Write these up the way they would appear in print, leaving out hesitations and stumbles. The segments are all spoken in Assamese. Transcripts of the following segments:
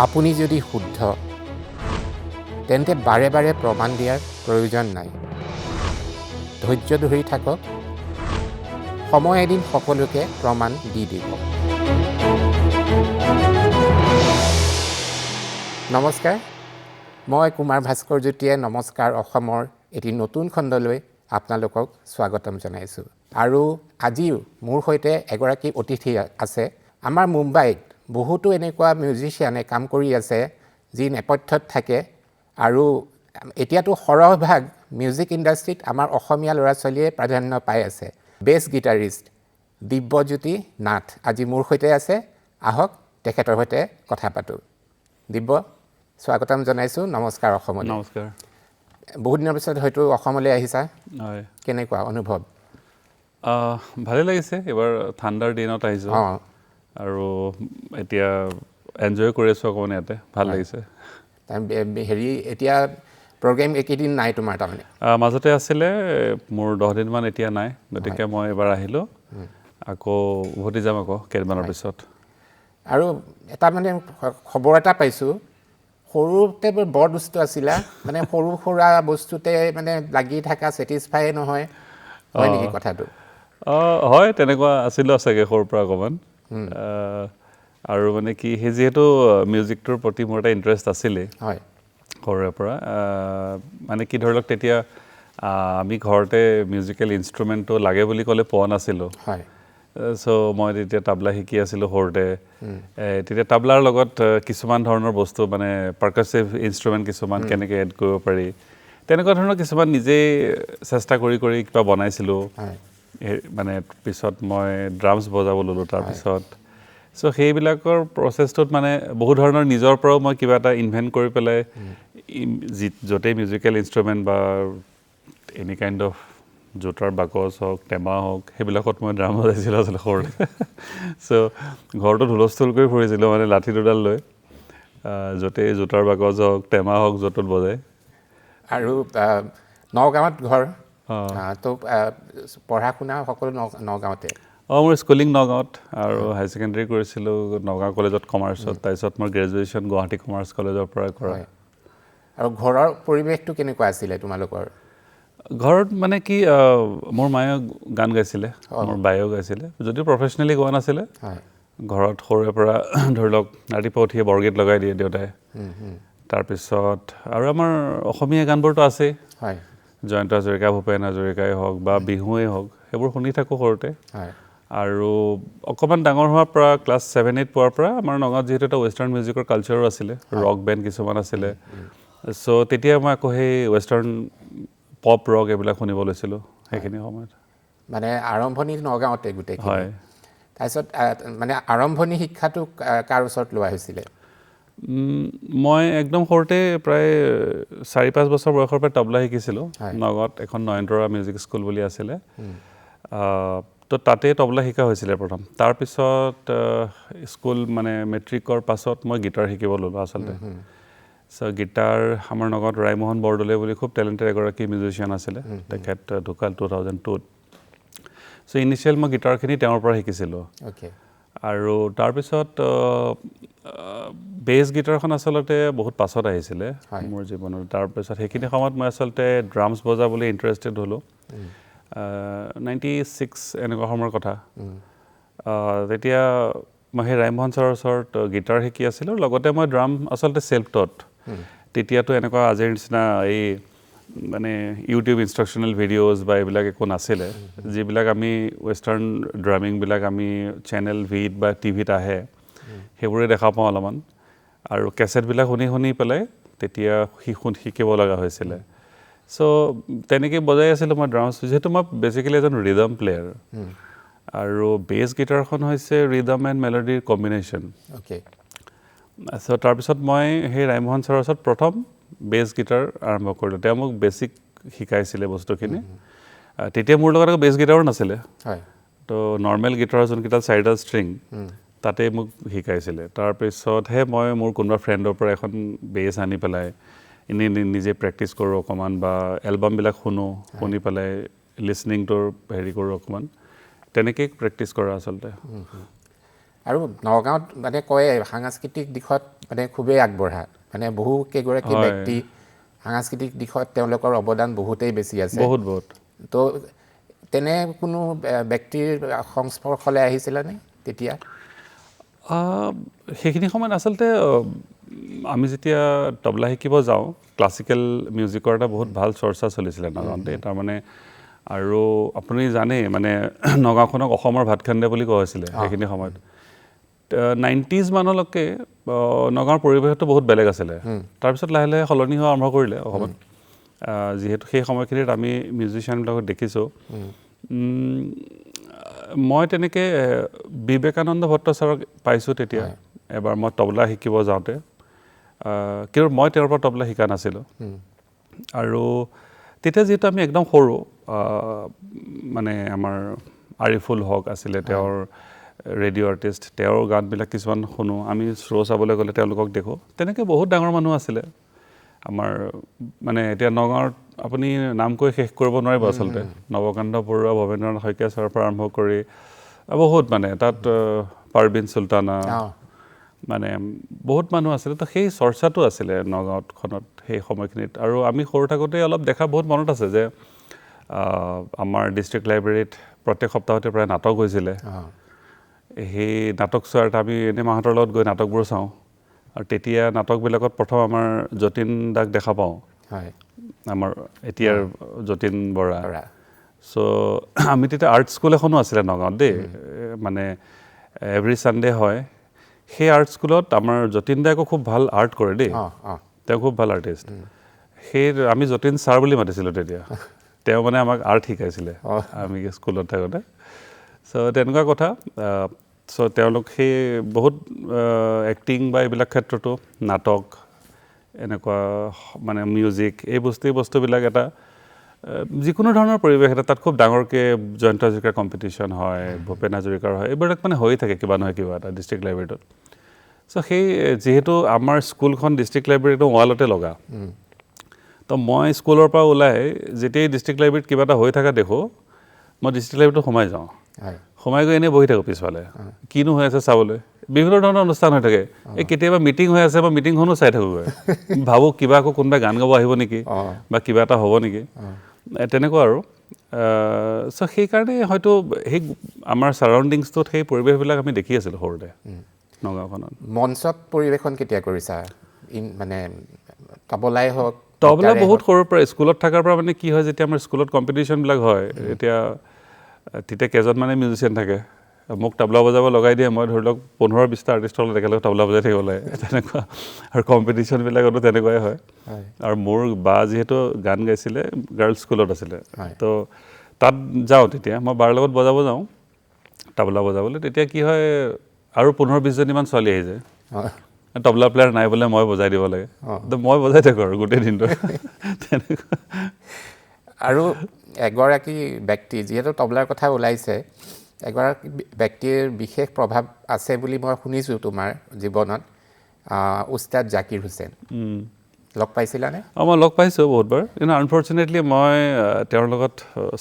আপুনি যদি শুদ্ধ তেন্তে বাৰে বাৰে প্ৰমাণ দিয়াৰ প্ৰয়োজন নাই। ধৈৰ্য ধৰি থাকক, সময় এদিন সকলোকে প্ৰমাণ দি দিব। নমস্কাৰ, মই কুমাৰ ভাস্কৰজ্যোতিয়ে নমস্কাৰ অসমৰ এটি নতুন খণ্ডলৈ আপোনালোকক স্বাগতম জনাইছোঁ। আৰু আজিও মোৰ সৈতে এগৰাকী অতিথি আছে। আমাৰ মুম্বাইত বহুতো এনেকুৱা মিউজিচিয়ানে কাম কৰি আছে যি নেপথ্যত থাকে, আৰু এতিয়াতো সৰহভাগ মিউজিক ইণ্ডাষ্ট্ৰীত আমাৰ অসমীয়া ল'ৰা ছোৱালীয়ে প্ৰাধান্য পাই আছে। বেছ গিটাৰিষ্ট দিব্যজ্যোতি নাথ আজি মোৰ সৈতে আছে। আহক তেখেতৰ সৈতে কথা পাতোঁ। দিব্য, স্বাগতম জনাইছোঁ নমস্কাৰ অসমলৈ। নমস্কাৰ। বহুত দিনৰ পিছত হয়তো অসমলৈ আহিছা, হয়, কেনেকুৱা অনুভৱ? ভালেই লাগিছে। এইবাৰ ঠাণ্ডাৰ দিনত আহিছোঁ আৰু এতিয়া এনজয় কৰি আছোঁ অকণমান ইয়াতে, ভাল লাগিছে। হেৰি, এতিয়া প্ৰগ্ৰেম এইকেইদিন নাই তোমাৰ তাৰমানে? মাজতে আছিলে মোৰ 10 দিনমান, এতিয়া নাই। গতিকে মই এইবাৰ আহিলোঁ, আকৌ উভতি যাম আকৌ কেইদিনমানৰ পিছত। আৰু এটা মানে খবৰ এটা পাইছোঁ, সৰুতে বৰ দুষ্ট আছিলা, মানে সৰু সুৰা বস্তুতে মানে লাগি থকা, ছেটিছফাই নহয়, হয় নেকি কথাটো? হয়, তেনেকুৱা আছিলোঁ চাগে সৰুৰ পৰা অকণমান। আৰু মানে কি, সেই যিহেতু মিউজিকটোৰ প্ৰতি মোৰ এটা ইণ্টাৰেষ্ট আছিলেই হয়, সৰুৰে পৰা। মানে কি, ধৰি লওক তেতিয়া আমি ঘৰতে মিউজিকেল ইনষ্ট্ৰুমেণ্টটো লাগে বুলি ক'লে পোৱা নাছিলোঁ। হয়, চ' মই তেতিয়া তাবলা শিকি আছিলোঁ সৰুতে। তেতিয়া তাবলাৰ লগত কিছুমান ধৰণৰ বস্তু, মানে পাৰ্কাছিভ ইনষ্ট্ৰুমেণ্ট কিছুমান কেনেকৈ এড কৰিব পাৰি, তেনেকুৱা ধৰণৰ কিছুমান নিজেই চেষ্টা কৰি কৰি কিবা বনাইছিলোঁ। হয়, মানে পিছত মই ড্ৰামছ বজাব ল'লোঁ তাৰপিছত। চ' সেইবিলাকৰ প্ৰচেছটোত মানে বহু ধৰণৰ নিজৰ পৰাও মই কিবা এটা ইনভেণ্ট কৰি পেলাই য'তেই মিউজিকেল ইনষ্ট্ৰুমেণ্ট বা এনি কাইণ্ড অফ জোতাৰ বাকচ হওক, টেমা হওক, সেইবিলাকত মই ড্ৰাম বজাইছিলোঁ আচলতে সৰুতে। চ' ঘৰটোত হুলস্থুল কৰি ফুৰিছিলোঁ, মানে লাঠি দুডাল লৈ, য'তেই জোতাৰ বাকচ হওক, টেমা হওক, য'ত বজায়। আৰু নগাঁৱত ঘৰ, তো পঢ়া শুনা সকলো নগাঁৱতে? মোৰ স্কুলিং নগাঁৱত, আৰু হাই ছেকেণ্ডেৰী কৰিছিলোঁ নগাঁও কলেজত কমাৰ্চত। তাৰপিছত মই গ্ৰেজুৱেশ্যন গুৱাহাটী কমাৰ্চ কলেজৰ পৰা কৰা। আৰু ঘৰৰ পৰিৱেশটো কেনেকুৱা আছিলে তোমালোকৰ? ঘৰত মানে কি, মোৰ মায়ে গান গাইছিলে, মোৰ বায়েও গাইছিলে, যদিও প্ৰফেচনেলি গোৱা নাছিলে। ঘৰত সৰুৰে পৰা ধৰি লওক ৰাতিপুৱা উঠিয়ে বৰগীত লগাই দিয়ে দেউতাই। তাৰপিছত আৰু আমাৰ অসমীয়া গানবোৰতো আছেই, জয়ন্ত হাজৰিকা, ভূপেন হাজৰিকাই হওক বা বিহুৱেই হওক, সেইবোৰ শুনি থাকোঁ সৰুতে। আৰু অকণমান ডাঙৰ হোৱাৰ পৰা ক্লাছ 7-8 পোৱাৰ পৰা আমাৰ নগাঁৱত যিহেতু এটা ৱেষ্টাৰ্ণ মিউজিকৰ কালচাৰো আছিলে, ৰক বেণ্ড কিছুমান আছিলে। চ' তেতিয়া মই আকৌ সেই ৱেষ্টাৰ্ণ পপ ৰক এইবিলাক শুনিব লৈছিলোঁ সেইখিনি সময়ত। মানে আৰম্ভণি নগাঁৱতে গোটেইখিনি? হয়। তাৰপিছত মানে আৰম্ভণি শিক্ষাটো কাৰ ওচৰত লোৱা হৈছিলে? মই একদম সৰুতে প্ৰায় 4-5 বছৰ বয়সৰ পৰা তবলা শিকিছিলোঁ। নগাঁৱত এখন নয়নতৰা মিউজিক স্কুল বুলি আছিলে, তো তাতেই তবলা শিকা হৈছিলে প্ৰথম। তাৰপিছত স্কুল মানে মেট্ৰিকৰ পাছত মই গীটাৰ শিকিব ল'লোঁ আচলতে। চ' গীটাৰ আমাৰ নগাঁৱত ৰায়মোহন বৰদলৈ বুলি খুব টেলেণ্টেড এগৰাকী মিউজিচিয়ান আছিলে, তেখেত ঢুকাল 2002ত। চ' ইনিচিয়েল মই গীটাৰখিনি তেওঁৰ পৰা শিকিছিলোঁ। আৰু তাৰপিছত বেছ গীটাৰখন আচলতে বহুত পাছত আহিছিলে মোৰ জীৱনত। তাৰপিছত সেইখিনি সময়ত মই আচলতে ড্ৰামছ বজাবলৈ ইণ্টাৰেষ্টেড হ'লোঁ, 96 এনেকুৱা সময়ৰ কথা। তেতিয়া মই সেই ৰায়মোহন ছাৰৰ ওচৰত গীটাৰ শিকি আছিলোঁ, লগতে মই ড্ৰাম আচলতে ছেল্ফ টট। তেতিয়াতো এনেকুৱা আজিৰ নিচিনা এই মানে ইউটিউব ইনষ্ট্ৰাকশ্যনেল ভিডিঅ'জ বা এইবিলাক একো নাছিলে। যিবিলাক আমি ৱেষ্টাৰ্ণ ড্ৰামিংবিলাক আমি চেনেল ভিত বা টিভিত আহে, সেইবোৰে দেখা পাওঁ অলপমান। আৰু কেছেটবিলাক শুনি শুনি পেলাই তেতিয়া শিকিব লগা হৈছিলে। চ' তেনেকৈ বজাই আছিলোঁ মই ড্ৰামছ, যিহেতু মই বেচিকেলি এজন ৰিদম প্লেয়াৰ। আৰু বেছ গীটাৰখন হৈছে ৰিদম এণ্ড মেলোডিৰ কম্বিনেশ্যন। চ' তাৰপিছত মই সেই ৰায়মোহন ছাৰৰ ওচৰত প্ৰথম বেছ গীটাৰ আৰম্ভ কৰিলোঁ। তেওঁ মোক বেছিক শিকাইছিলে বস্তুখিনি। তেতিয়া মোৰ লগত আকৌ বেছ গীটাৰো নাছিলে, তো নৰ্মেল গীটাৰৰ যোনকেইটা 4ডাল ষ্ট্ৰিং, তাতেই মোক শিকাইছিলে। তাৰপিছতহে মই মোৰ কোনোবা ফ্ৰেণ্ডৰ পৰা এখন বেছ আনি পেলাই এনেই নিজে প্ৰেক্টিছ কৰোঁ অকণমান, বা এলবামবিলাক শুনি পেলাই লিচনিংটোৰ হেৰি কৰোঁ অকণমান, তেনেকেই প্ৰেক্টিছ কৰা আচলতে। আৰু নগাঁৱত মানে কয় সাংস্কৃতিক দিশত মানে খুবেই আগবঢ়া মানে বহু কেইগৰাকী ব্যক্তি সাংস্কৃতিক দিশত তেওঁলোকৰ অৱদান বহুতেই বেছি আছে বহুত তো তেনে কোনো ব্যক্তিৰ সংস্পৰ্শলৈ আহিছিলানে তেতিয়া সেইখিনি সময়ত আচলতে আমি যেতিয়া তবলা শিকিব যাওঁ ক্লাছিকেল মিউজিকৰ এটা বহুত ভাল চৰ্চা চলিছিলে নগাঁৱতে তাৰমানে আৰু আপুনি জানে মানে নগাঁওখনক অসমৰ ভাতখাণ্ডে বুলি কোৱা হৈছিলে সেইখিনি সময়ত 90s মানলৈকে নগাঁৱৰ পৰিৱেশটো বহুত বেলেগ আছিলে তাৰপিছত লাহে লাহে সলনি হোৱা আৰম্ভ কৰিলে অসমত যিহেতু সেই সময়খিনিত আমি মিউজিচিয়ানবিলাকক দেখিছোঁ মই তেনেকৈ বিবেকানন্দ ভট্টাচাৰ্যক পাইছোঁ তেতিয়া এবাৰ মই তবলা শিকিব যাওঁতে কিন্তু মই তেওঁৰ পৰা তবলা শিকা নাছিলোঁ আৰু তেতিয়া যিহেতু আমি একদম সৰু মানে আমাৰ আৰিফুল হক আছিলে তেওঁৰ ৰেডিঅ' আৰ্টিষ্ট তেওঁৰ গানবিলাক কিছুমান শুনো আমি শ্ব' চাবলৈ গ'লে তেওঁলোকক দেখোঁ তেনেকৈ বহুত ডাঙৰ মানুহ আছিলে আমাৰ মানে এতিয়া নগাঁৱত আপুনি নাম কৈ শেষ কৰিব নোৱাৰিব আচলতে নৱকান্ত বৰুৱা ভৱেন্দ্ৰনাথ শইকীয়া ছাৰৰ পৰা আৰম্ভ কৰি বহুত মানে তাত পাৰবিন চুলতানা মানে বহুত মানুহ আছিলে তো সেই চৰ্চাটো আছিলে নগাঁৱতখনত সেই সময়খিনিত আৰু আমি সৰু থাকোঁতে অলপ দেখা বহুত মনত আছে যে আমাৰ ডিষ্ট্ৰিক্ট লাইব্ৰেৰীত প্ৰত্যেক সপ্তাহতে প্ৰায় নাটক হৈছিলে সেই নাটক চোৱাৰ আমি এনেই মাহঁতৰ লগত গৈ নাটকবোৰ চাওঁ আৰু তেতিয়া নাটকবিলাকত প্ৰথম আমাৰ যতীন দাক দেখা পাওঁ আমাৰ এতিয়াৰ যতীন বৰা চ' আমি তেতিয়া আৰ্ট স্কুল এখনো আছিলে নগাঁৱত দেই মানে এভৰি ছানডে হয় সেই আৰ্ট স্কুলত আমাৰ যতীন দাই আকৌ খুব ভাল আৰ্ট কৰে দেই তেওঁ খুব ভাল আৰ্টিষ্ট সেই আমি যতীন ছাৰ বুলি মাতিছিলোঁ তেতিয়া তেওঁ মানে আমাক আৰ্ট শিকাইছিলে আমি স্কুলত থাকোঁতে চ' তেনেকুৱা কথা চ' তেওঁলোক সেই বহুত এক্টিং বা এইবিলাক ক্ষেত্ৰতো নাটক এনেকুৱা মানে মিউজিক এই বস্তুবিলাক এটা যিকোনো ধৰণৰ পৰিৱেশ এটা তাত খুব ডাঙৰকৈ জয়ন্ত হাজৰিকাৰ কম্পিটিশ্যন হয় ভূপেন হাজৰিকাৰ হয় এইবিলাক মানে হৈয়ে থাকে কিবা নহয় কিবা এটা ডিষ্ট্ৰিক্ট লাইব্ৰেৰীটোত চ' সেই যিহেতু আমাৰ স্কুলখন ডিষ্ট্ৰিক্ট লাইব্ৰেৰীটো ৱালতে লগা তো মই স্কুলৰ পৰা ওলাই যেতিয়াই ডিষ্ট্ৰিক্ট লাইব্ৰেৰীত কিবা এটা হৈ থকা দেখোঁ মই ডিষ্ট্ৰিক্ট লাইব্ৰেৰীটো সোমাই যাওঁ সোমাই গৈ এনেই বহি থাকোঁ পিছফালে কিনো হৈ আছে চাবলৈ বিভিন্ন ধৰণৰ অনুষ্ঠান হৈ থাকে এই কেতিয়াবা মিটিং হৈ আছে বা মিটিংখনো চাই থাকোঁগৈ ভাবোঁ কিবা আকৌ কোনোবাই গান গাব আহিব নেকি বা কিবা এটা হ'ব নেকি তেনেকুৱা আৰু চ' সেইকাৰণে হয়তো সেই আমাৰ ছাৰাউণ্ডিংছটোত সেই পৰিৱেশবিলাক আমি দেখি আছিলোঁ সৰুতে নগাঁওখনত মঞ্চত পৰিৱেশন কেতিয়া কৰিছা মানে তবলাই হওক তবলা বহুত সৰুৰ পৰা স্কুলত থকাৰ পৰা মানে কি হয় যেতিয়া আমাৰ স্কুলত কম্পিটিশ্যনবিলাক হয় তেতিয়া কেইজনমানে মিউজিচিয়ান থাকে মোক তবলা বজাব লগাই দিয়ে মই ধৰি লওক 15-20টা আৰ্টিষ্টৰ লগত একেলগে তবলা বজাই থাকিব লাগে তেনেকুৱা আৰু কম্পিটিশ্যনবিলাকতো তেনেকুৱাই হয় আৰু মোৰ বা যিহেতু গান গাইছিলে গাৰ্লছ স্কুলত আছিলে তো তাত যাওঁ তেতিয়া মই বাৰ লগত বজাব যাওঁ তবলা বজাবলৈ তেতিয়া কি হয় আৰু 15-20জনীমান ছোৱালী আহি যায় তবলা প্লেয়াৰ নাই বোলে মই বজাই দিব লাগে তো মই বজাই থাকোঁ আৰু গোটেই দিনটো তেনেকুৱা আৰু এগৰাকী ব্যক্তি যিহেতু তবলাৰ কথা ওলাইছে এগৰাকী ব্যক্তিৰ বিশেষ প্ৰভাৱ আছে বুলি মই শুনিছোঁ তোমাৰ জীৱনত উস্তাদ জাকিৰ হুছেইন লগ পাইছিলানে মই লগ পাইছোঁ বহুতবাৰ কিন্তু আনফৰ্চুনেটলি মই তেওঁৰ লগত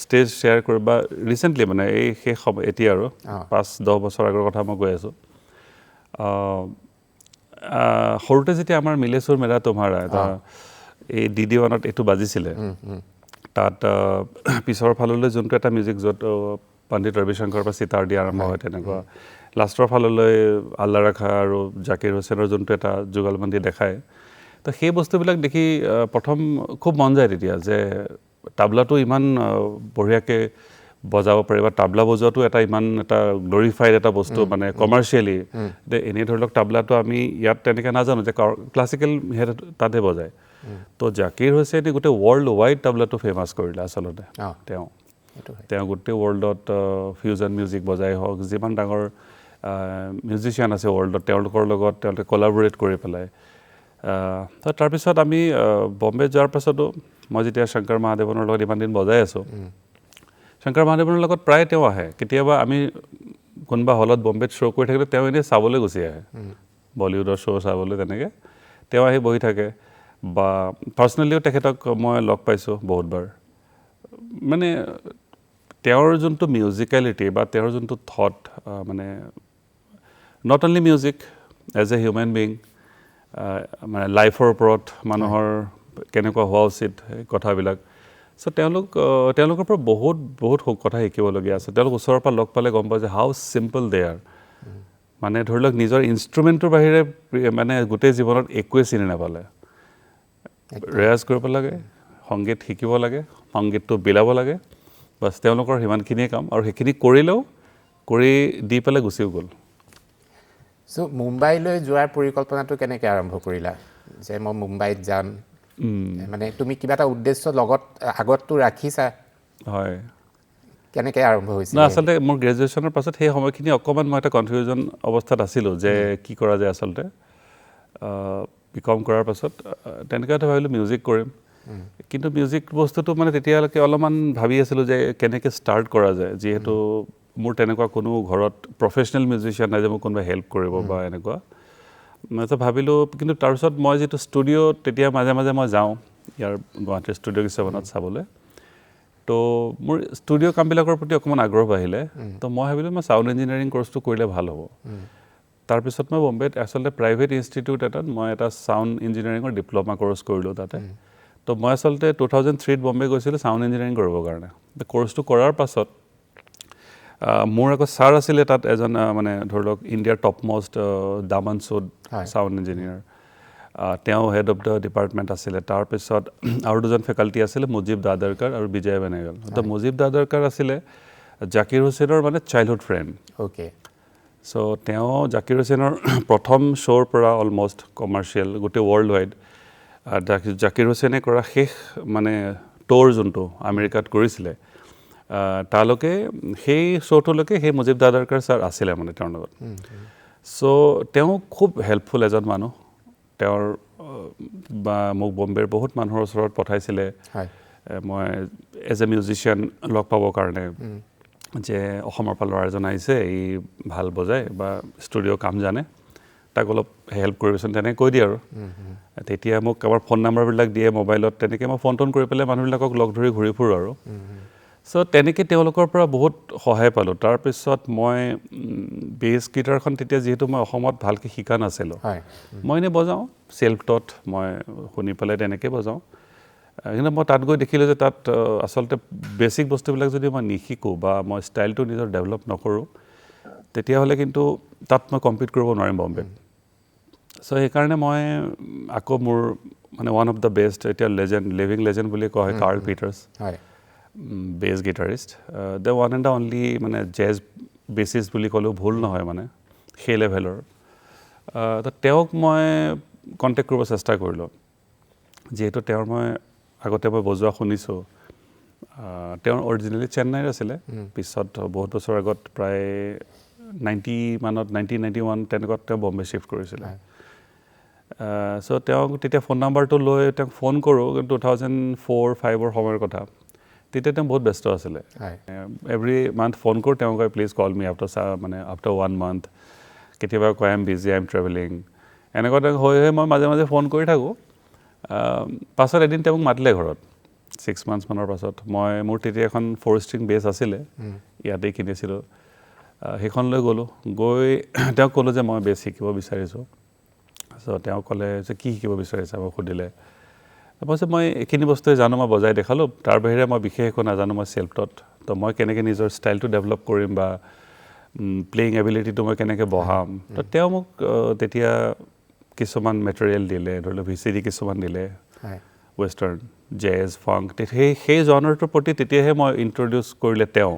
ষ্টেজ শ্বেয়াৰ কৰি বা ৰিচেণ্টলি মানে এই শেষ এতিয়া আৰু 5-10 বছৰ আগৰ কথা মই কৈ আছোঁ সৰুতে যেতিয়া আমাৰ মিলে সুৰ মেৰা তোমাৰা এটা এই DD1ত এইটো বাজিছিলে তাত পিছৰ ফাললৈ যোনটো এটা মিউজিক য'ত পণ্ডিত ৰবিশংকৰ পৰা চিতাৰ দিয়া আৰম্ভ হয় তেনেকুৱা লাষ্টৰ ফাললৈ আল্লা ৰাখা আৰু জাকিৰ হুছেইনৰ যোনটো এটা যুগলবন্দী দেখায় তো সেই বস্তুবিলাক দেখি প্ৰথম খুব মন যায় তেতিয়া যে তাবলাটো ইমান বঢ়িয়াকৈ বজাব পাৰে বা তাবলা বজোৱাটো এটা ইমান এটা গ্লৰিফাইড এটা বস্তু মানে কমাৰ্চিয়েলি এনেই ধৰি লওক তাবলাটো আমি ইয়াত তেনেকৈ নাজানো যে ক্লাছিকেল তাতে বজায় তো জাকিৰ হুছেইনে গোটেই ৱৰ্ল্ড ৱাইড তাবলাটো ফেমাছ কৰিলে আচলতে তেওঁ গোটেই ৱৰ্ল্ডত ফিউজন মিউজিক বজাই হওক যিমান ডাঙৰ মিউজিচিয়ান আছে ৱৰ্ল্ডত তেওঁলোকৰ লগত তেওঁলোকে কলাবৰেট কৰি পেলাই তো তাৰপিছত আমি বম্বে যোৱাৰ পাছতো মই যেতিয়া শংকৰ মহাদেৱনৰ লগত ইমান দিন বজাই আছোঁ শংকৰ মহাদেৱনৰ লগত প্ৰায় তেওঁ আহে কেতিয়াবা আমি কোনোবা হলত বম্বেত শ্ব' কৰি থাকিলে তেওঁ এনেই চাবলৈ গুচি আহে বলিউডৰ শ্ব' চাবলৈ তেনেকৈ তেওঁ আহি বহি থাকে বা পাৰ্চনেলিও তেখেতক মই লগ পাইছোঁ বহুতবাৰ মানে তেওঁৰ যোনটো মিউজিকেলিটি বা তেওঁৰ যোনটো থট মানে not only music as a human being মানে লাইফৰ ওপৰত মানুহৰ কেনেকুৱা হোৱা উচিত এই কথাবিলাক চ' তেওঁলোকৰ পৰা বহুত কথা শিকিবলগীয়া আছে তেওঁলোক ওচৰৰ পৰা লগ পালে গম পায় যে হাউ চিম্পল দে আৰ মানে ধৰি লওক নিজৰ ইনষ্ট্ৰুমেণ্টৰ বাহিৰে মানে গোটেই জীৱনত একোৱে চিনি নাপালে ৰেয়াজ কৰিব লাগে সংগীত শিকিব লাগে সংগীতটো বিলাব লাগে বাছ তেওঁলোকৰ সিমানখিনিয়ে কাম আৰু সেইখিনি কৰিলেও কৰি দি পেলাই গুচিও গ'ল চ' মুম্বাইলৈ যোৱাৰ পৰিকল্পনাটো কেনেকৈ আৰম্ভ কৰিলা যে মই মুম্বাইত যাম মানে তুমি কিবা এটা উদ্দেশ্য লগত আগততো ৰাখিছা হয় কেনেকৈ আৰম্ভ হৈছিল না আচলতে মোৰ গ্ৰেজুৱেশ্যনৰ পাছত সেই সময়খিনি অকণমান মই এটা কনফিউজন অৱস্থাত আছিলোঁ যে কি কৰা যায় আচলতে বিকম কৰাৰ পাছত তেনেকৈ এটা ভাবিলোঁ মিউজিক কৰিম কিন্তু মিউজিক বস্তুটো মানে তেতিয়ালৈকে অলপমান ভাবি আছিলোঁ যে কেনেকৈ ষ্টাৰ্ট কৰা যায় যিহেতু মোৰ তেনেকুৱা কোনো ঘৰত প্ৰফেচনেল মিউজিচিয়ান নাই যে মোক কোনোবাই হেল্প কৰিব বা এনেকুৱা মই তো ভাবিলোঁ কিন্তু তাৰপিছত মই যিটো ষ্টুডিঅ' তেতিয়া মাজে মাজে মই যাওঁ ইয়াৰ গুৱাহাটীৰ ষ্টুডিঅ' কিছুমানত চাবলৈ তো মোৰ ষ্টুডিঅ' কামবিলাকৰ প্ৰতি অকণমান আগ্ৰহ আহিলে তো মই ভাবিলোঁ মই ছাউণ্ড ইঞ্জিনিয়াৰিং কোৰ্চটো কৰিলে ভাল হ'ব তাৰপিছত মই বম্বেত আচলতে প্ৰাইভেট ইনষ্টিটিউট এটাত মই এটা ছাউণ্ড ইঞ্জিনিয়াৰিঙৰ ডিপ্ল'মা কোৰ্চ কৰিলোঁ তাতে তো মই আচলতে 2003ত বম্বে গৈছিলোঁ ছাউণ্ড ইঞ্জিনিয়াৰিং কৰিবৰ কাৰণে কোৰ্চটো কৰাৰ পাছত মোৰ আকৌ ছাৰ আছিলে তাত এজন মানে ধৰি লওক ইণ্ডিয়াৰ top most Daman Sood sound engineer তেওঁ হেড অফ দ্য ডিপাৰ্টমেণ্ট আছিলে তাৰপিছত আৰু দুজন ফেকাল্টি আছিলে মুজিব দাদৰকাৰ আৰু বিজয় বেনেগল তো মুজিব দাদৰকাৰ আছিলে জাকিৰ হুছেইনৰ মানে চাইল্ডহুড ফ্ৰেণ্ড অ'কে চ' তেওঁ জাকিৰ হুছেইনৰ প্ৰথম শ্ব'ৰ পৰা অলমষ্ট কমাৰ্চিয়েল গোটেই ৱৰ্ল্ড ৱাইড জাকিৰ হুছেইনে কৰা শেষ মানে ট'ৰ যোনটো আমেৰিকাত কৰিছিলে তালৈকে সেই শ্ব'টোলৈকে সেই মুজিব দাদৰকাৰ ছাৰ আছিলে মানে তেওঁৰ লগত চ' তেওঁ খুব হেল্পফুল এজন মানুহ তেওঁৰ বা মোক বম্বেৰ বহুত মানুহৰ ওচৰত পঠাইছিলে মই এজ এ মিউজিচিয়ান লগ পাবৰ কাৰণে যে অসমৰ পৰা ল'ৰা এজন আহিছে ই ভাল বজায় বা ষ্টুডিঅ' কাম জানে তাক অলপ হেল্প কৰিবচোন তেনেকৈ কৈ দিয়ে আৰু তেতিয়া মোক আমাৰ ফোন নাম্বাৰবিলাক দিয়ে মোবাইলত তেনেকৈ মই ফোন টোন কৰি পেলাই মানুহবিলাকক লগ ধৰি ঘূৰি ফুৰোঁ আৰু চ' তেনেকৈ তেওঁলোকৰ পৰা বহুত সহায় পালোঁ তাৰপিছত মই বেছ গিটাৰখন তেতিয়া যিহেতু মই অসমত ভালকৈ শিকা নাছিলোঁ মই এনেই বজাওঁ চেল্ফ টট মই শুনি পেলাই তেনেকৈ বজাওঁ কিন্তু মই তাত গৈ দেখিলোঁ যে তাত আচলতে বেছিক বস্তুবিলাক যদি মই নিশিকোঁ বা মই ষ্টাইলটো নিজৰ ডেভেলপ নকৰোঁ তেতিয়াহ'লে কিন্তু তাত মই কম্পিট কৰিব নোৱাৰিম বম্বেত চ' সেইকাৰণে মই আকৌ মোৰ মানে ওৱান অফ দ্য বেষ্ট এতিয়া লেজেণ্ড লিভিং লেজেণ্ড বুলি কোৱা হয় কাৰ্ল পিটাৰ্ছ বেছ guitarist the one and the only মানে জেজ বেছিছ বুলি ক'লেও ভুল নহয় মানে সেই লেভেলৰ তো তেওঁক মই কণ্টেক্ট কৰিব চেষ্টা কৰিলোঁ যিহেতু তেওঁৰ মই আগতে মই বজোৱা শুনিছোঁ তেওঁৰ অৰিজিনেলি চেন্নাইৰ আছিলে পিছত বহুত বছৰ আগত প্ৰায় 1991 তেনেকুৱাত তেওঁ বম্বে শ্বিফ্ট কৰিছিলে চ' তেওঁক তেতিয়া ফোন নাম্বাৰটো লৈ তেওঁক ফোন কৰোঁ 2004-05ৰ সময়ৰ কথা তেতিয়া তেওঁ বহুত ব্যস্ত আছিলে এভৰি মান্থ ফোন কৰোঁ তেওঁ কয় please call me after 1 month কেতিয়াবা কয় I am busy I am travelling এনেকুৱা হৈ মই মাজে মাজে ফোন কৰি থাকোঁ পাছত এদিন তেওঁক মাতিলে ঘৰত 6 মান্থছমানৰ পাছত মোৰ তেতিয়া এখন 4-string বেছ আছিলে ইয়াতেই কিনিছিলোঁ সেইখন লৈ গ'লোঁ গৈ তেওঁক ক'লোঁ যে মই বেছ শিকিব বিচাৰিছোঁ চ' তেওঁ ক'লে যে কি শিকিব বিচাৰিছা মোক সুধিলে তাৰপাছত মই এইখিনি বস্তুৱে জানো মই বজাই দেখালোঁ তাৰ বাহিৰে মই বিশেষ একো নাজানো মই চেল্ফ টট তো মই কেনেকৈ নিজৰ ষ্টাইলটো ডেভেলপ কৰিম বা প্লেয়িং এবিলিটিটো মই কেনেকৈ বঢ়াম তো তেওঁ মোক তেতিয়া কিছুমান মেটেৰিয়েল দিলে ধৰি লওক VCD কিছুমান দিলে ৱেষ্টাৰ্ণ জেজ ফাংক সেই জনাৰটোৰ প্ৰতি তেতিয়াহে মই ইণ্ট্ৰডিউচ কৰিলে তেওঁ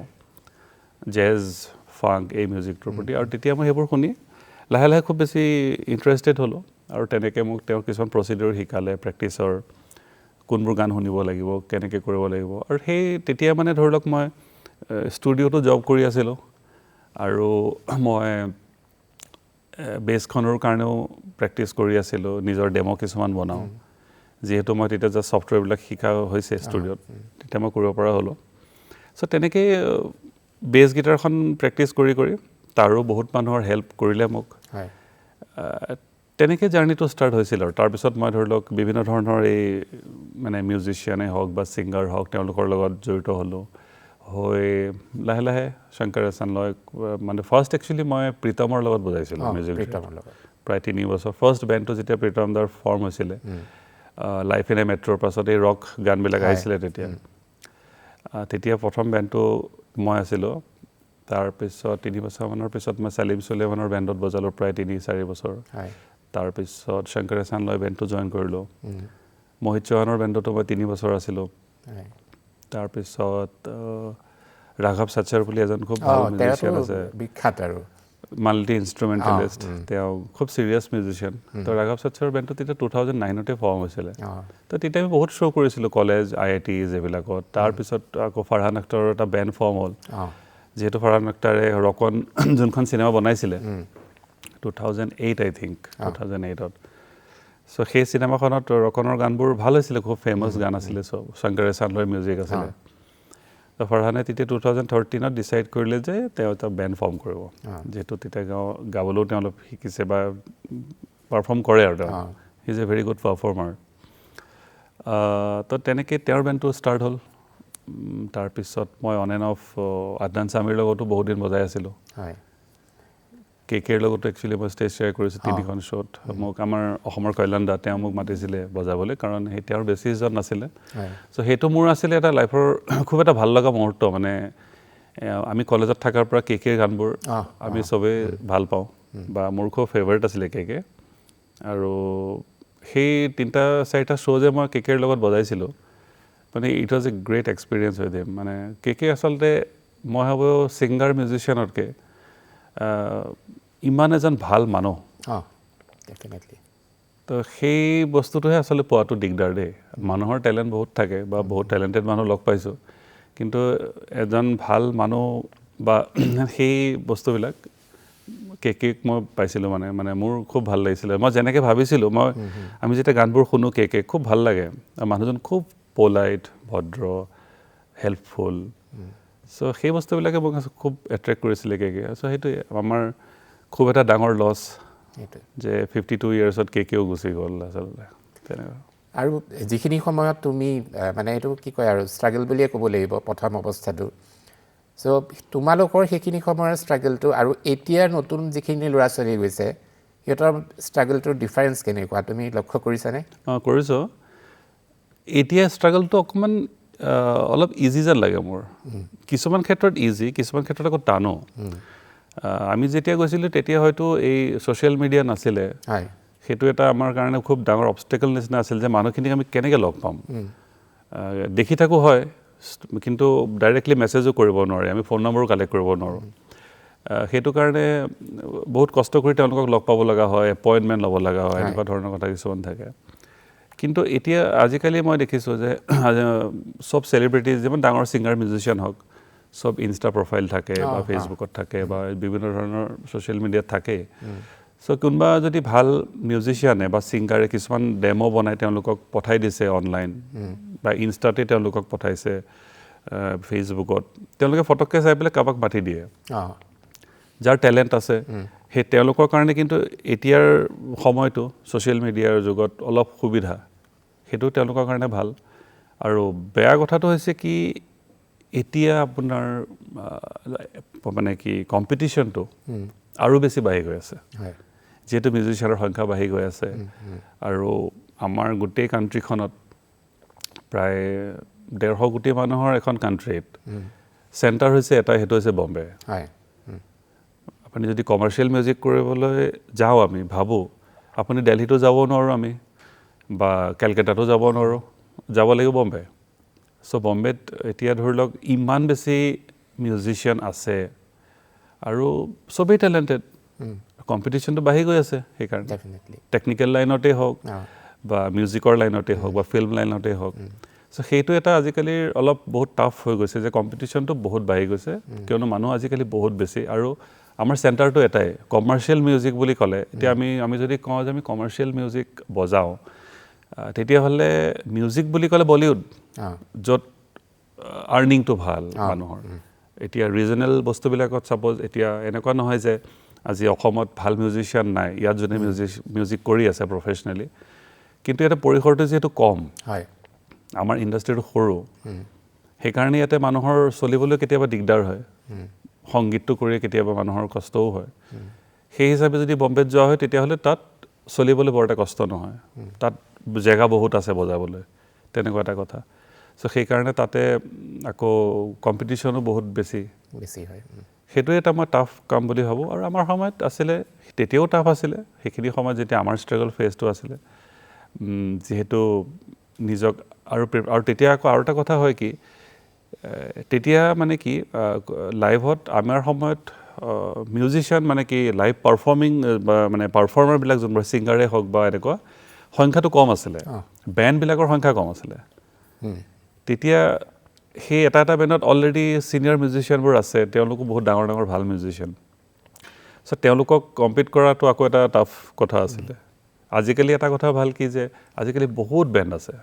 জেজ ফাংক এই মিউজিকটোৰ প্ৰতি আৰু তেতিয়া মই সেইবোৰ শুনি লাহে লাহে খুব বেছি ইণ্টাৰেষ্টেড হ'লোঁ আৰু তেনেকৈ মোক তেওঁ কিছুমান প্ৰচিডিউৰ শিকালে প্ৰেক্টিচৰ কোনবোৰ গান শুনিব লাগিব কেনেকৈ কৰিব লাগিব আৰু সেই তেতিয়া মানে ধৰি লওক মই ষ্টুডিঅ'টো জব কৰি আছিলোঁ আৰু মই বেছখনৰ কাৰণেও প্ৰেক্টিচ কৰি আছিলোঁ নিজৰ ডেমো কিছুমান বনাওঁ যিহেতু মই তেতিয়া যে ছফ্টৱেৰবিলাক শিকা হৈছে ষ্টুডিঅ'ত তেতিয়া মই কৰিব পৰা হ'লোঁ চ' তেনেকৈ বেছ গিটাৰখন প্ৰেক্টিচ কৰি তাৰো বহুত মানুহৰ হেল্প কৰিলে মোক তেনেকৈ জাৰ্ণিটো ষ্টাৰ্ট হৈছিল আৰু তাৰপিছত মই ধৰি লওক বিভিন্ন ধৰণৰ এই মানে মিউজিচিয়ানেই হওক বা ছিংগাৰ হওক তেওঁলোকৰ লগত জড়িত হ'লোঁ হৈ লাহে লাহে শংকৰ এহছান লয় মানে ফাৰ্ষ্ট একচুৱেলি মই প্ৰীতমৰ লগত বজাইছিলোঁ মিউজিক প্ৰীতমৰ লগত প্ৰায় 3 বছৰ ফাৰ্ষ্ট বেণ্ডটো যেতিয়া প্ৰীতম দাৰ ফৰ্ম হৈছিলে লাইফ ইন এ মেট্ৰ'ৰ পাছত এই ৰক গানবিলাক আহিছিলে তেতিয়া প্ৰথম বেণ্ডটো মই আছিলোঁ তাৰপিছত 3 বছৰমানৰ পিছত মই চালিম চুলেমানৰ বেণ্ডত বজালোঁ প্ৰায় 3-4 বছৰ তাৰপিছত শংকৰ এহছান লয় বেণ্ডটো জইন কৰিলোঁ মোহিত চৌহানৰ বেণ্ডতো মই 3 বছৰ আছিলোঁ তাৰপিছত ৰাঘৱ সাচ্চাৰ বুলি এজন খুব ভাল মিউজিচিয়ান আছে বিখ্যাত আৰু মাল্টি ইনষ্ট্ৰুমেণ্টেলিষ্ট তেওঁ খুব চিৰিয়াছ মিউজিচিয়ান তো ৰাঘৱ সাচ্চাৰ বেণ্ডটো তেতিয়া 2009তে ফৰ্ম হৈছিলে তো তেতিয়া আমি বহুত শ্ব' কৰিছিলোঁ কলেজ IITs এইবিলাকত তাৰপিছত আকৌ ফাৰহান আখতাৰৰ এটা বেণ্ড ফৰ্ম হ'ল যিহেতু ফাৰহান আখতাৰে ৰকন যোনখন চিনেমা বনাইছিলে 2008 আই থিংক 2008ত চ' সেই চিনেমাখনত ৰকনৰ গানবোৰ ভাল হৈছিলে খুব ফেমাছ গান আছিলে চব শংকৰ এহছান লয়ৰ মিউজিক আছিলে তো ফাৰহানে তেতিয়া 2013ত ডিচাইড কৰিলে যে তেওঁ এটা বেণ্ড ফৰ্ম কৰিব যিহেতু তেতিয়া গাবলৈও তেওঁলোক শিকিছে বা পাৰফৰ্ম কৰে আৰু তেওঁ he is a very good performer তো তেনেকৈ তেওঁৰ বেণ্ডটো ষ্টাৰ্ট হ'ল তাৰপিছত মই অন এণ্ড অফ আদনান স্বামীৰ লগতো বহুত দিন বজাই আছিলোঁ কেৰ লগতো একচুৱেলি মই ষ্টেজ শ্বেয়াৰ কৰিছোঁ 3খন শ্ব'ত মোক আমাৰ অসমৰ কল্যাণ দা তেওঁ মোক মাতিছিলে বজাবলৈ কাৰণ সেই তেওঁৰ বেছি ইজন নাছিলে চ' সেইটো মোৰ আছিলে এটা লাইফৰ খুব এটা ভাল লগা মুহূৰ্ত মানে আমি কলেজত থকাৰ পৰা কেৰ গানবোৰ আমি চবেই ভাল পাওঁ বা মোৰ খুব ফেভাৰিট আছিলে কে আৰু সেই 3-4টা শ্ব' যে মই কেৰ লগত বজাইছিলোঁ মানে it was a great experience with him মানে কে আচলতে মই ভাবোঁ ছিংগাৰ মিউজিচিয়ানতকৈ ইমান এজন ভাল মানুহ তো সেই বস্তুটোহে আচলতে পোৱাটো দিগদাৰ দেই মানুহৰ টেলেণ্ট বহুত থাকে বা বহুত টেলেণ্টেড মানুহ লগ পাইছোঁ কিন্তু এজন ভাল মানুহ বা সেই বস্তুবিলাক কেক মই পাইছিলোঁ মানে মোৰ খুব ভাল লাগিছিলে মই যেনেকৈ ভাবিছিলোঁ আমি যেতিয়া গানবোৰ শুনো কেক খুব ভাল লাগে আৰু মানুহজন খুব পলাইট ভদ্ৰ হেল্পফুল চ' সেই বস্তুবিলাকে মোক খুব এট্ৰেক্ট কৰিছিলে কে চ' সেইটোৱে আমাৰ খুব এটা ডাঙৰ লছ যে 52 ইয়াৰ্ছত কেও গুচি গ'ল আচলতে তেনেকুৱা আৰু যিখিনি সময়ত তুমি মানে এইটো কি কয় আৰু ষ্ট্ৰাগল বুলিয়ে ক'ব লাগিব প্ৰথম অৱস্থাটো চ' তোমালোকৰ সেইখিনি সময়ৰ ষ্ট্ৰাগলটো আৰু এতিয়া নতুন যিখিনি ল'ৰা ছোৱালী গৈছে সিহঁতৰ ষ্ট্ৰাগলটোৰ ডিফাৰেঞ্চ কেনেকুৱা তুমি লক্ষ্য কৰিছানে কৰিছোঁ এতিয়া ষ্ট্ৰাগলটো অকণমান অলপ ইজি যেন লাগে মোৰ কিছুমান ক্ষেত্ৰত ইজি কিছুমান ক্ষেত্ৰত আকৌ টানো আমি যেতিয়া গৈছিলোঁ তেতিয়া হয়তো এই ছ'চিয়েল মিডিয়া নাছিলে সেইটো এটা আমাৰ কাৰণে খুব ডাঙৰ অবষ্টেকল নিচিনা আছিল যে মানুহখিনিক আমি কেনেকৈ লগ পাম দেখি থাকোঁ হয় কিন্তু ডাইৰেক্টলি মেছেজো কৰিব নোৱাৰে আমি ফোন নম্বৰো কালেক্ট কৰিব নোৱাৰোঁ সেইটো কাৰণে বহুত কষ্ট কৰি তেওঁলোকক লগ পাব লগা হয় এপইণ্টমেণ্ট ল'ব লগা হয় এনেকুৱা ধৰণৰ কথা কিছুমান থাকে কিন্তু এতিয়া আজিকালি মই দেখিছোঁ যে চব চেলিব্ৰিটিজ যিমান ডাঙৰ ছিংগাৰ মিউজিচিয়ান হওক চব ইনষ্টা প্ৰফাইল থাকে বা ফেচবুকত থাকে বা বিভিন্ন ধৰণৰ ছ'চিয়েল মিডিয়াত থাকে চ' কোনোবা যদি ভাল মিউজিচিয়ানে বা ছিংগাৰে কিছুমান ডেমো বনাই তেওঁলোকক পঠাই দিছে অনলাইন বা ইনষ্টাতে তেওঁলোকক পঠাইছে ফেচবুকত তেওঁলোকে ফটককৈ চাই পেলাই কাৰোবাক মাতি দিয়ে যাৰ টেলেণ্ট আছে সেই তেওঁলোকৰ কাৰণে কিন্তু এতিয়াৰ সময়টো ছ'চিয়েল মিডিয়াৰ যুগত অলপ সুবিধা সেইটো তেওঁলোকৰ কাৰণে ভাল আৰু বেয়া কথাটো হৈছে কি এতিয়া আপোনাৰ মানে কি কম্পিটিশ্যনটো আৰু বেছি বাঢ়ি গৈ আছে যিহেতু মিউজিচিয়ানৰ সংখ্যা বাঢ়ি গৈ আছে আৰু আমাৰ গোটেই কাণ্ট্ৰিখনত প্ৰায় 150 কোটি মানুহৰ এখন কাণ্ট্ৰিত চেণ্টাৰ হৈছে এটা সেইটো হৈছে বম্বে আপুনি যদি কমাৰ্চিয়েল মিউজিক কৰিবলৈ যাওঁ আমি ভাবোঁ আপুনি দিল্লীতো যাব নোৱাৰোঁ আমি বা কেলকাতাতো যাব নোৱাৰোঁ যাব লাগিব বম্বে চ' বম্বেত এতিয়া ধৰি লওক ইমান বেছি মিউজিচিয়ান আছে আৰু চবেই টেলেণ্টেড কম্পিটিশ্যনটো বাঢ়ি গৈ আছে সেইকাৰণে টেকনিকেল লাইনতেই হওক বা মিউজিকৰ লাইনতেই হওক বা ফিল্ম লাইনতেই হওক চ' সেইটো এটা আজিকালিৰ অলপ বহুত টাফ হৈ গৈছে যে কম্পিটিশ্যনটো বহুত বাঢ়ি গৈছে কিয়নো মানুহ আজিকালি বহুত বেছি আৰু আমাৰ চেণ্টাৰটো এটাই কমাৰ্চিয়েল মিউজিক বুলি ক'লে এতিয়া আমি যদি কওঁ যে আমি কমাৰ্চিয়েল মিউজিক বজাওঁ তেতিয়াহ'লে মিউজিক বুলি ক'লে বলিউড য'ত আৰ্নিংটো ভাল মানুহৰ এতিয়া ৰিজনেল বস্তুবিলাকত ছাপ'জ এতিয়া এনেকুৱা নহয় যে আজি অসমত ভাল মিউজিচিয়ান নাই ইয়াত যোনে মিউজিক কৰি আছে প্ৰফেচনেলি কিন্তু এটা পৰিসৰটো যিহেতু কম আমাৰ ইণ্ডাষ্ট্ৰিটো সৰু সেইকাৰণে ইয়াতে মানুহৰ চলিবলৈ কেতিয়াবা দিগদাৰ হয় সংগীতটো কৰি কেতিয়াবা মানুহৰ কষ্টও হয় সেই হিচাপে যদি বম্বেত যোৱা হয় তেতিয়াহ'লে তাত চলিবলৈ বৰ এটা কষ্ট নহয় তাত জেগা বহুত আছে বজাবলৈ তেনেকুৱা এটা কথা চ' সেইকাৰণে তাতে আকৌ কম্পিটিশ্যনো বহুত বেছি হয় সেইটোৱে এটা মই টাফ কাম বুলি ভাবোঁ আৰু আমাৰ সময়ত আছিলে তেতিয়াও টাফ আছিলে সেইখিনি সময়ত যেতিয়া আমাৰ ষ্ট্ৰাগল ফেজটো আছিলে যিহেতু নিজক আৰু তেতিয়া আকৌ আৰু এটা কথা হয় কি তেতিয়া মানে কি লাইভত আমাৰ সময়ত মিউজিচিয়ান মানে কি লাইভ পাৰফৰ্মিং মানে পাৰফৰ্মাৰবিলাক যোনবোৰ ছিংগাৰে হওক বা এনেকুৱা সংখ্যাটো কম আছিলে বেণ্ডবিলাকৰ সংখ্যা কম আছিলে তেতিয়া সেই এটা বেণ্ডত অলৰেডি ছিনিয়ৰ মিউজিচিয়ানবোৰ আছে তেওঁলোকো বহুত ডাঙৰ ডাঙৰ ভাল মিউজিচিয়ান চ' তেওঁলোকক কম্পিট কৰাটো আকৌ এটা টাফ কথা আছিলে আজিকালি এটা কথা ভাল কি যে আজিকালি বহুত বেণ্ড আছে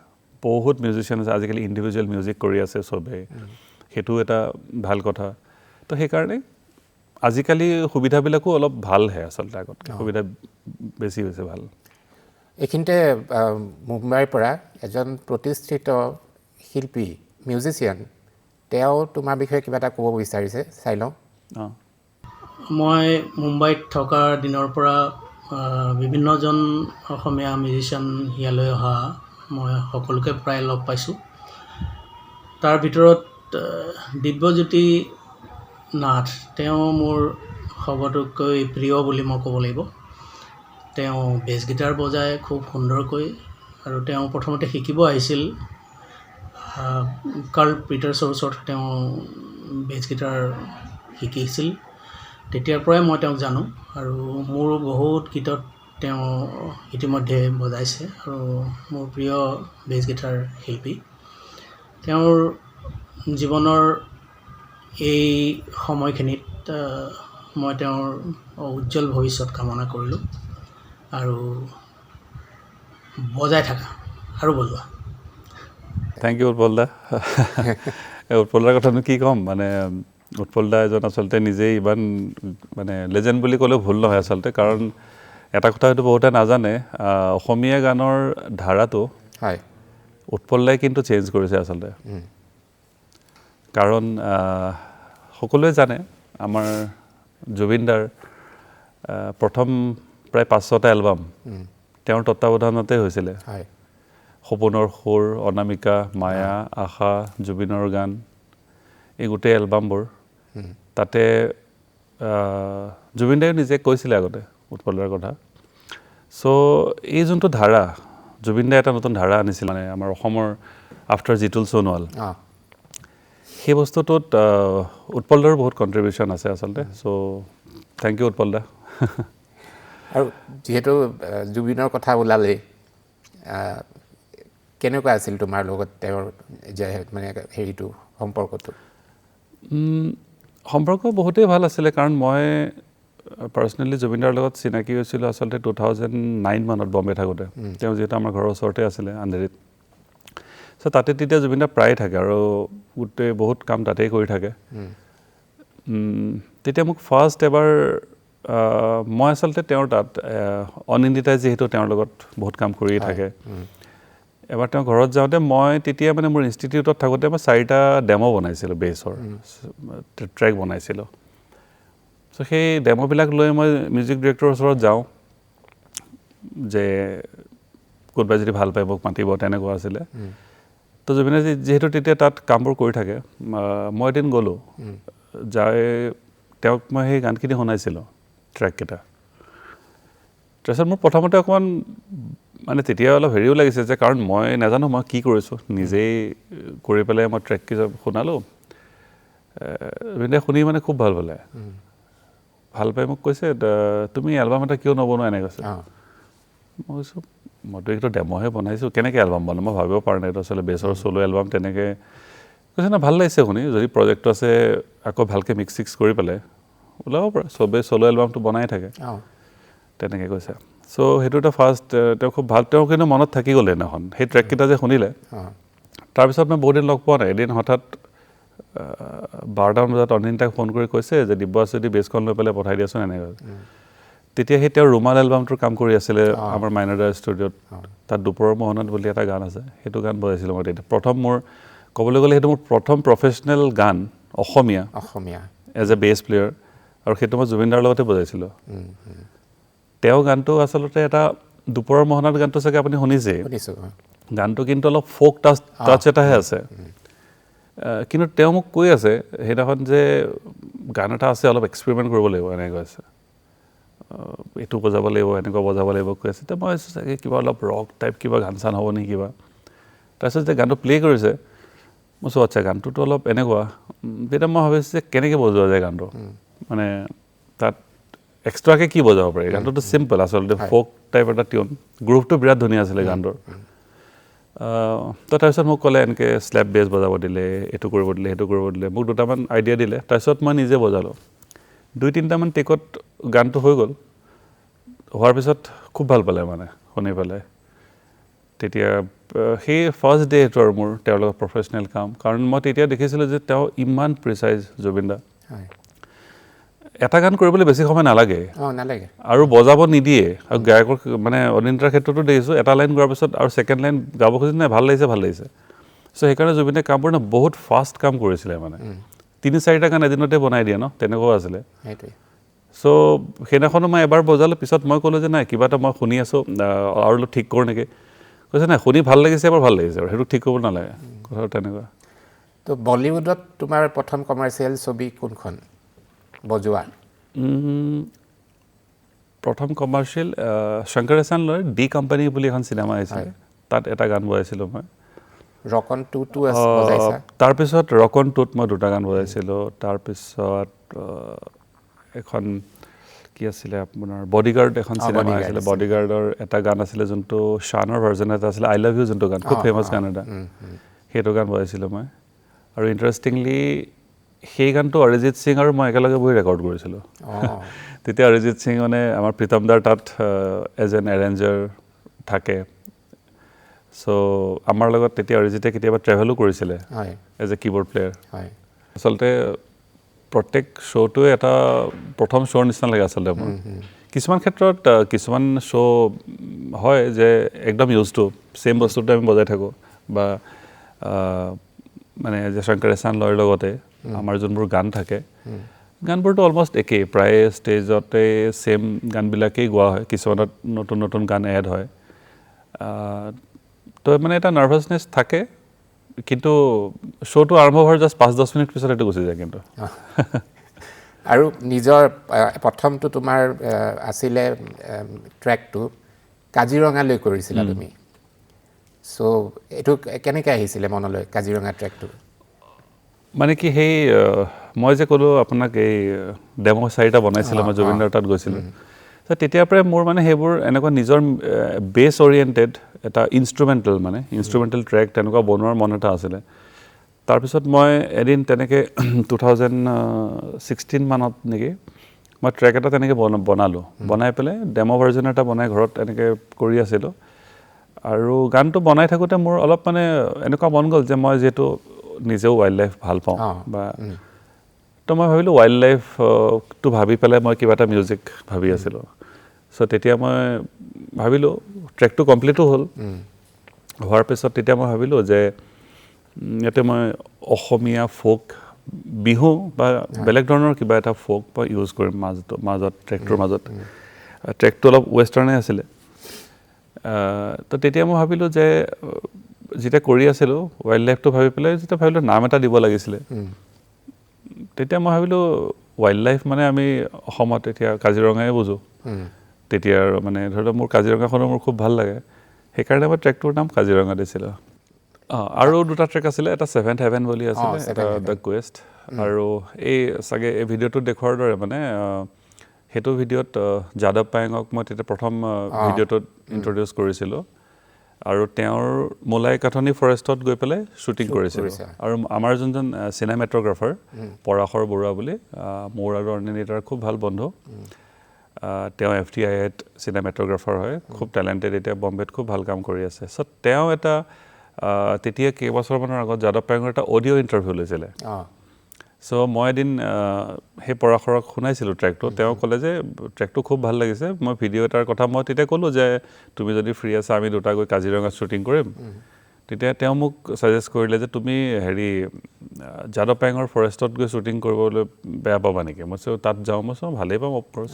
বহুত মিউজিচিয়ান আছে আজিকালি ইণ্ডিভিজুৱেল মিউজিক কৰি আছে চবেই সেইটো এটা ভাল কথা তো সেইকাৰণে আজিকালি সুবিধাবিলাকো অলপ ভালহে আচলতে আগতকৈ সুবিধা বেছি হৈছে ভাল এইখিনিতে মুম্বাইৰ পৰা এজন প্ৰতিষ্ঠিত শিল্পী মিউজিচিয়ান তেওঁ তোমাৰ বিষয়ে কিবা এটা ক'ব বিচাৰিছে চাই লওঁ মই মুম্বাইত থকাৰ দিনৰ পৰা বিভিন্নজন অসমীয়া মিউজিচিয়ান ইয়ালৈ অহা মই সকলোকে প্ৰায় লগ পাইছোঁ তাৰ ভিতৰত দিব্যজ্যোতি নাথ তেওঁ মোৰ সবতকৈ প্ৰিয় বুলি মই ক'ব লাগিব তেওঁ বেছ গিটাৰ বজায় খুব সুন্দৰকৈ আৰু তেওঁ প্ৰথমতে শিকিব আহিছিল কাৰ্ল পিটাৰ্ছৰ ওচৰত তেওঁ বেছ গিটাৰ শিকিছিল তেতিয়াৰ পৰাই মই তেওঁক জানো আৰু মোৰ বহুত গীতত তেওঁ ইতিমধ্যে বজাইছে আৰু মোৰ প্ৰিয় বেছ গিটাৰ শিল্পী তেওঁৰ জীৱনৰ এই সময়খিনিত মই তেওঁৰ উজ্জ্বল ভৱিষ্যত কামনা কৰিলোঁ আৰু বজাই থাকা আৰু বজোৱা থেংক ইউ উৎপল দা উৎপল দাৰ কথানো কি ক'ম মানে উৎপল দা এজন আচলতে নিজেই ইমান মানে লেজেণ্ড বুলি ক'লেও ভুল নহয় আচলতে কাৰণ এটা কথা হয়তো বহুতে নাজানে অসমীয়া গানৰ ধাৰাটো হয় উৎপল দাই কিন্তু চেঞ্জ কৰিছে আচলতে কাৰণ সকলোৱে জানে আমাৰ জুবিন দাৰ প্ৰথম প্ৰায় 5-6টা এলবাম তেওঁৰ তত্ত্বাৱধানতে হৈছিলে হয় সপোনৰ সুৰ অনামিকা মায়া আশা জুবিনৰ গান এই গোটেই এলবামবোৰ তাতে জুবিন দায়ে নিজে কৈছিলে আগতে উৎপল দাৰ কথা চ' এই যোনটো ধাৰা জুবিন দায়ে এটা নতুন ধাৰা আনিছিল মানে আমাৰ অসমৰ আফটাৰ জিতুল সোণোৱাল সেই বস্তুটোত উৎপল দাৰ বহুত কণ্ট্ৰিবিউশ্যন আছে আচলতে চ' থেংক ইউ উৎপল দা আৰু যিহেতু জুবিনৰ কথা ওলালেই কেনেকুৱা আছিল তোমাৰ লগত তেওঁৰ যে মানে হেৰিটো সম্পৰ্কটো সম্পৰ্ক বহুতেই ভাল আছিলে কাৰণ মই পাৰ্চনেলি জুবিনদাৰ লগত চিনাকি হৈছিলোঁ আচলতে 2009 মানত বম্বে থাকোঁতে তেওঁ যিহেতু আমাৰ ঘৰৰ ওচৰতে আছিলে আন্ধেৰিত চ' তাতে তেতিয়া জুবিনদা প্ৰায় থাকে আৰু গোটেই বহুত কাম তাতেই কৰি থাকে তেতিয়া মোক ফাৰ্ষ্ট এবাৰ মই আচলতে তেওঁৰ তাত অনিন্দিতাই যিহেতু তেওঁৰ লগত বহুত কাম কৰিয়ে থাকে এবাৰ তেওঁ ঘৰত যাওঁতে মই তেতিয়া মানে মোৰ ইনষ্টিটিউটত থাকোঁতে মই 4টা ডেমো বনাইছিলোঁ বেছৰ ট্ৰেক বনাইছিলোঁ চ' সেই ডেমোবিলাক লৈ মই মিউজিক ডিৰেক্টৰৰ ওচৰত যাওঁ যে কোনোবাই যদি ভাল পায় মোক মাতিব তেনেকুৱা আছিলে তো জুবিনে যিহেতু তেতিয়া তাত কামবোৰ কৰি থাকে মই এদিন গ'লোঁ যাই তেওঁক মই সেই গানখিনি শুনাইছিলোঁ ট্ৰেককেইটা তাৰপিছত মোৰ প্ৰথমতে অকণমান মানে তেতিয়া অলপ হেৰিও লাগিছে যে কাৰণ মই নাজানো মই কি কৰিছোঁ নিজেই কৰি পেলাই মই ট্ৰেককেইটা শুনালোঁ জুবিনে শুনি মানে খুব ভাল পালে ভাল পাই মোক কৈছে তুমি এলবাম এটা কিয় নবনোৱা এনেকৈ কৈছে মই কৈছোঁ মইতো এইটো ডেম'হে বনাইছোঁ কেনেকৈ এলবাম বনাম মই ভাবিব পৰা নাই এইটো আচলতে বেছৰ চ'ল' এলবাম তেনেকৈ কৈছে না ভাল লাগিছে শুনি যদি প্ৰজেক্টটো আছে আকৌ ভালকৈ মিক্স চিক্স কৰি পেলাই ওলাব পৰা চবেই চ'ল' এলবামটো বনাই থাকে তেনেকৈ কৈছে চ' সেইটো এটা ফাৰ্ষ্ট তেওঁ খুব ভাল তেওঁ কিন্তু মনত থাকি গ'লে সেইদিনাখন সেই ট্ৰেককেইটা যে শুনিলে তাৰপিছত মই বহুত দিন লগ পোৱা নাই এদিন হঠাৎ 12টামান বজাত অনিন্দিতাক ফোন কৰি কৈছে যে দিব্য আছে যদি বেছখন লৈ পেলাই পঠাই দিয়াচোন এনেকৈ তেতিয়া সেই তেওঁৰ ৰুমাল এলবামটোৰ কাম কৰি আছিলে আমাৰ মাইনাৰডাৰ ষ্টুডিঅ'ত তাত দুপৰৰ মোহনত বুলি এটা গান আছে সেইটো গান বজাইছিলোঁ মই তেতিয়া প্ৰথম মোৰ ক'বলৈ গ'লে সেইটো মোৰ প্ৰথম প্ৰফেচনেল গান অসমীয়া এজ এ বেছ প্লেয়াৰ আৰু সেইটো মই জুবিন দাৰ লগতে বজাইছিলোঁ তেওঁ গানটো আচলতে এটা দুপৰৰ মহনাত গানটো চাগে আপুনি শুনিছেই গানটো কিন্তু অলপ ফ'ক টাচ এটাহে আছে কিন্তু তেওঁ মোক কৈ আছে সেইদিনাখন যে গান এটা আছে অলপ এক্সপেৰিমেণ্ট কৰিব লাগিব এনেকৈ আছে এইটো বজাব লাগিব এনেকুৱা বজাব লাগিব কৈ আছে তেতিয়া মই ভাবিছোঁ চাগে কিবা অলপ ৰক টাইপ কিবা গান চান হ'ব নেকি কিবা তাৰপিছত যেতিয়া গানটো প্লে' কৰিছে মই চোৱা আচ্ছা গানটোতো অলপ এনেকুৱা তেতিয়া মই ভাবিছোঁ যে কেনেকৈ বজোৱা যায় গানটো মানে তাত এক্সট্ৰাকৈ কি বজাব পাৰি গানটোতো চিম্পল আচলতে ফ'ক টাইপ এটা টিউন গ্ৰুভটো বিৰাট ধুনীয়া আছিলে গানটোৰ তো তাৰপিছত মোক ক'লে এনেকৈ স্লেপ বেছ বজাব দিলে এইটো কৰিব দিলে সেইটো কৰিব দিলে মোক দুটামান আইডিয়া দিলে তাৰপিছত মই নিজে বজালোঁ 2-3টামান টেকত গানটো হৈ গ'ল হোৱাৰ পিছত খুব ভাল পালে মানে শুনি পেলাই তেতিয়া সেই ফাৰ্ষ্ট ডে এইটো আৰু মোৰ তেওঁৰ লগত প্ৰফেচনেল কাম কাৰণ মই তেতিয়া দেখিছিলোঁ যে তেওঁ ইমান প্ৰিচাইজ জুবিন দা এটা গান কৰিবলৈ বেছি সময় নালাগে আৰু বজাব নিদিয়ে আৰু গায়কৰ মানে অনিন্দাৰ ক্ষেত্ৰতো দেখিছোঁ এটা লাইন গোৱাৰ পিছত আৰু ছেকেণ্ড লাইন গাব খুজিছে নাই ভাল লাগিছে চ' সেইকাৰণে জুবিনে কামবোৰ না বহুত ফাষ্ট কাম কৰিছিলে মানে 3-4টা গান এদিনতে বনাই দিয়ে ন তেনেকুৱাও আছিলে চ' সেইদিনাখনো মই এবাৰ বজালোঁ পিছত মই ক'লোঁ যে নাই কিবা এটা মই শুনি আছোঁ আৰু অলপ ঠিক কৰোঁ নেকি কৈছে নাই শুনি ভাল লাগিছে এবাৰ ভাল লাগিছে আৰু সেইটো ঠিক কৰিব নালাগে কথাটো তেনেকুৱা তো বলিউডত তোমাৰ প্ৰথম কমাৰ্চিয়েল ছবি কোনখন বজোৱা প্ৰথম কমাৰ্চিয়েল শংকৰ এহছান লয় ডি কোম্পানী বুলি এখন চিনেমা আহিছিলে তাত এটা গান বজাইছিলোঁ মই ৰকন 2 বজাইছা তাৰপিছত ৰকন 2ত মই 2টা গান বজাইছিলোঁ তাৰপিছত এখন কি আছিলে আপোনাৰ বডিগাৰ্ড এখন চিনেমা আছিলে বডিগাৰ্ডৰ এটা গান আছিলে যোনটো শ্বানৰ ভাৰ্জন এটা আছিলে আই লাভ ইউ যোনটো গান খুব ফেমাছ গান এটা সেইটো গান বজাইছিলোঁ মই আৰু ইণ্টাৰেষ্টিংলি সেই গানটো অৰিজিত সিং আৰু মই একেলগে বহি ৰেকৰ্ড কৰিছিলোঁ তেতিয়া অৰিজিত সিং মানে আমাৰ প্ৰীতম দাৰ তাত এজ এন এৰেঞ্জাৰ থাকে চ' আমাৰ লগত তেতিয়া অৰিজিতে কেতিয়াবা ট্ৰেভেলো কৰিছিলে এজ এ কীবৰ্ড প্লেয়াৰ আচলতে প্ৰত্যেক শ্ব'টোৱে এটা প্ৰথম শ্ব'ৰ নিচিনা লাগে আচলতে মোৰ কিছুমান ক্ষেত্ৰত কিছুমান শ্ব' হয় যে একদম ইউজ টু ছেইম বস্তুটো আমি বজাই থাকোঁ বা মানে যে শংকৰ এহছান লয়ৰ লগতে আমাৰ যোনবোৰ গান থাকে গানবোৰতো অলমষ্ট একেই প্ৰায় ষ্টেজতে ছেইম গানবিলাকেই গোৱা হয় কিছুমানত নতুন নতুন গান এড হয় তো মানে এটা নাৰ্ভাছনেছ থাকে কিন্তু শ্ব'টো আৰম্ভ হোৱাৰ জাষ্ট 5-10 মিনিট পিছত এইটো গুচি যায় কিন্তু আৰু নিজৰ প্ৰথমটো তোমাৰ আছিলে ট্ৰেকটো কাজিৰঙালৈ কৰিছিলা তুমি চ' এইটো কেনেকৈ আহিছিলে মনলৈ কাজিৰঙা ট্ৰেকটো মানে কি সেই মই যে ক'লোঁ আপোনাক এই ডেম' 4টা বনাইছিলোঁ মই জুবিনদাৰ তাত গৈছিলোঁ তেতিয়াৰ পৰাই মোৰ মানে সেইবোৰ এনেকুৱা নিজৰ বেছ অৰিয়েণ্টেড এটা ইনষ্ট্ৰুমেণ্টেল ট্ৰেক তেনেকুৱা বনোৱাৰ মন এটা আছিলে তাৰপিছত মই এদিন তেনেকৈ 2016 মানত নেকি মই ট্ৰেক এটা তেনেকৈ বনালোঁ বনাই পেলাই ডেম' ভাৰ্জন এটা বনাই ঘৰত এনেকৈ কৰি আছিলোঁ আৰু গানটো বনাই থাকোঁতে মোৰ অলপ মানে এনেকুৱা মন গ'ল যে মই যিহেতু নিজেও ৱাইল্ড লাইফ ভাল পাওঁ বা তো মই ভাবিলোঁ ৱাইল্ড লাইফটো ভাবি পেলাই মই কিবা এটা মিউজিক ভাবি আছিলোঁ চ' তেতিয়া মই ভাবিলোঁ ট্ৰেকটো কমপ্লিটো হ'ল হোৱাৰ পিছত তেতিয়া মই ভাবিলোঁ যে ইয়াতে মই অসমীয়া ফ'ক বিহু বা বেলেগ ধৰণৰ কিবা এটা ফ'ক মই ইউজ কৰিম মাজত ট্ৰেকটোৰ মাজত ট্ৰেকটো অলপ ৱেষ্টাৰ্ণে আছিলে তো তেতিয়া মই ভাবিলোঁ যে যেতিয়া কৰি আছিলোঁ ৱাইল্ড লাইফটো ভাবি পেলাই যেতিয়া ভাবিলোঁ নাম এটা দিব লাগিছিলে তেতিয়া মই ভাবিলোঁ ৱাইল্ড লাইফ মানে আমি অসমত এতিয়া কাজিৰঙাই বুজোঁ তেতিয়া আৰু মানে ধৰি লওক মোৰ কাজিৰঙাখনো মোৰ খুব ভাল লাগে সেইকাৰণে মই ট্ৰেকটোৰ নাম কাজিৰঙা দিছিলোঁ আৰু 2টা ট্ৰেক আছিলে এটা 7th হেভেন বুলি আছিলে এটা দ্য কুৱেষ্ট আৰু এই চাগে এই ভিডিঅ'টো দেখুৱাৰ দৰে মানে সেইটো ভিডিঅ'ত যাদৱ পায়েঙক মই তেতিয়া প্ৰথম ভিডিঅ'টোত ইণ্ট্ৰডিউচ কৰিছিলোঁ আৰু তেওঁৰ মোলাই কাঠনি ফৰেষ্টত গৈ পেলাই শ্বুটিং কৰিছিলোঁ আৰু আমাৰ যোনজন চিনেমেট্ৰগ্ৰাফাৰ পৰাশৰ বৰুৱা বুলি মোৰ আৰু অনিন্দিতাৰ খুব ভাল বন্ধু তেওঁ FTIত চিনেমেট্ৰগ্ৰাফাৰ হয় খুব টেলেণ্টেড এতিয়া বম্বেত খুব ভাল কাম কৰি আছে চ' তেওঁ এটা তেতিয়া কেইবছৰমানৰ আগত যাদৱ পায়েঙৰ এটা অডিঅ' ইণ্টাৰভিউ লৈছিলে চ' মই এদিন সেই পৰাশৰক শুনাইছিলোঁ ট্ৰেকটো তেওঁ ক'লে যে ট্ৰেকটো খুব ভাল লাগিছে মই ভিডিঅ' এটাৰ কথা মই তেতিয়া ক'লোঁ যে তুমি যদি ফ্ৰী আছা আমি 2টা গৈ কাজিৰঙাত শ্বুটিং কৰিম তেতিয়া তেওঁ মোক ছাজেষ্ট কৰিলে যে তুমি হেৰি যাদৱ পায়েঙৰ ফৰেষ্টত গৈ শ্বুটিং কৰিবলৈ বেয়া পাবা নেকি মই তাত যাওঁ মই ভালেই পাম অফক'ৰ্ছ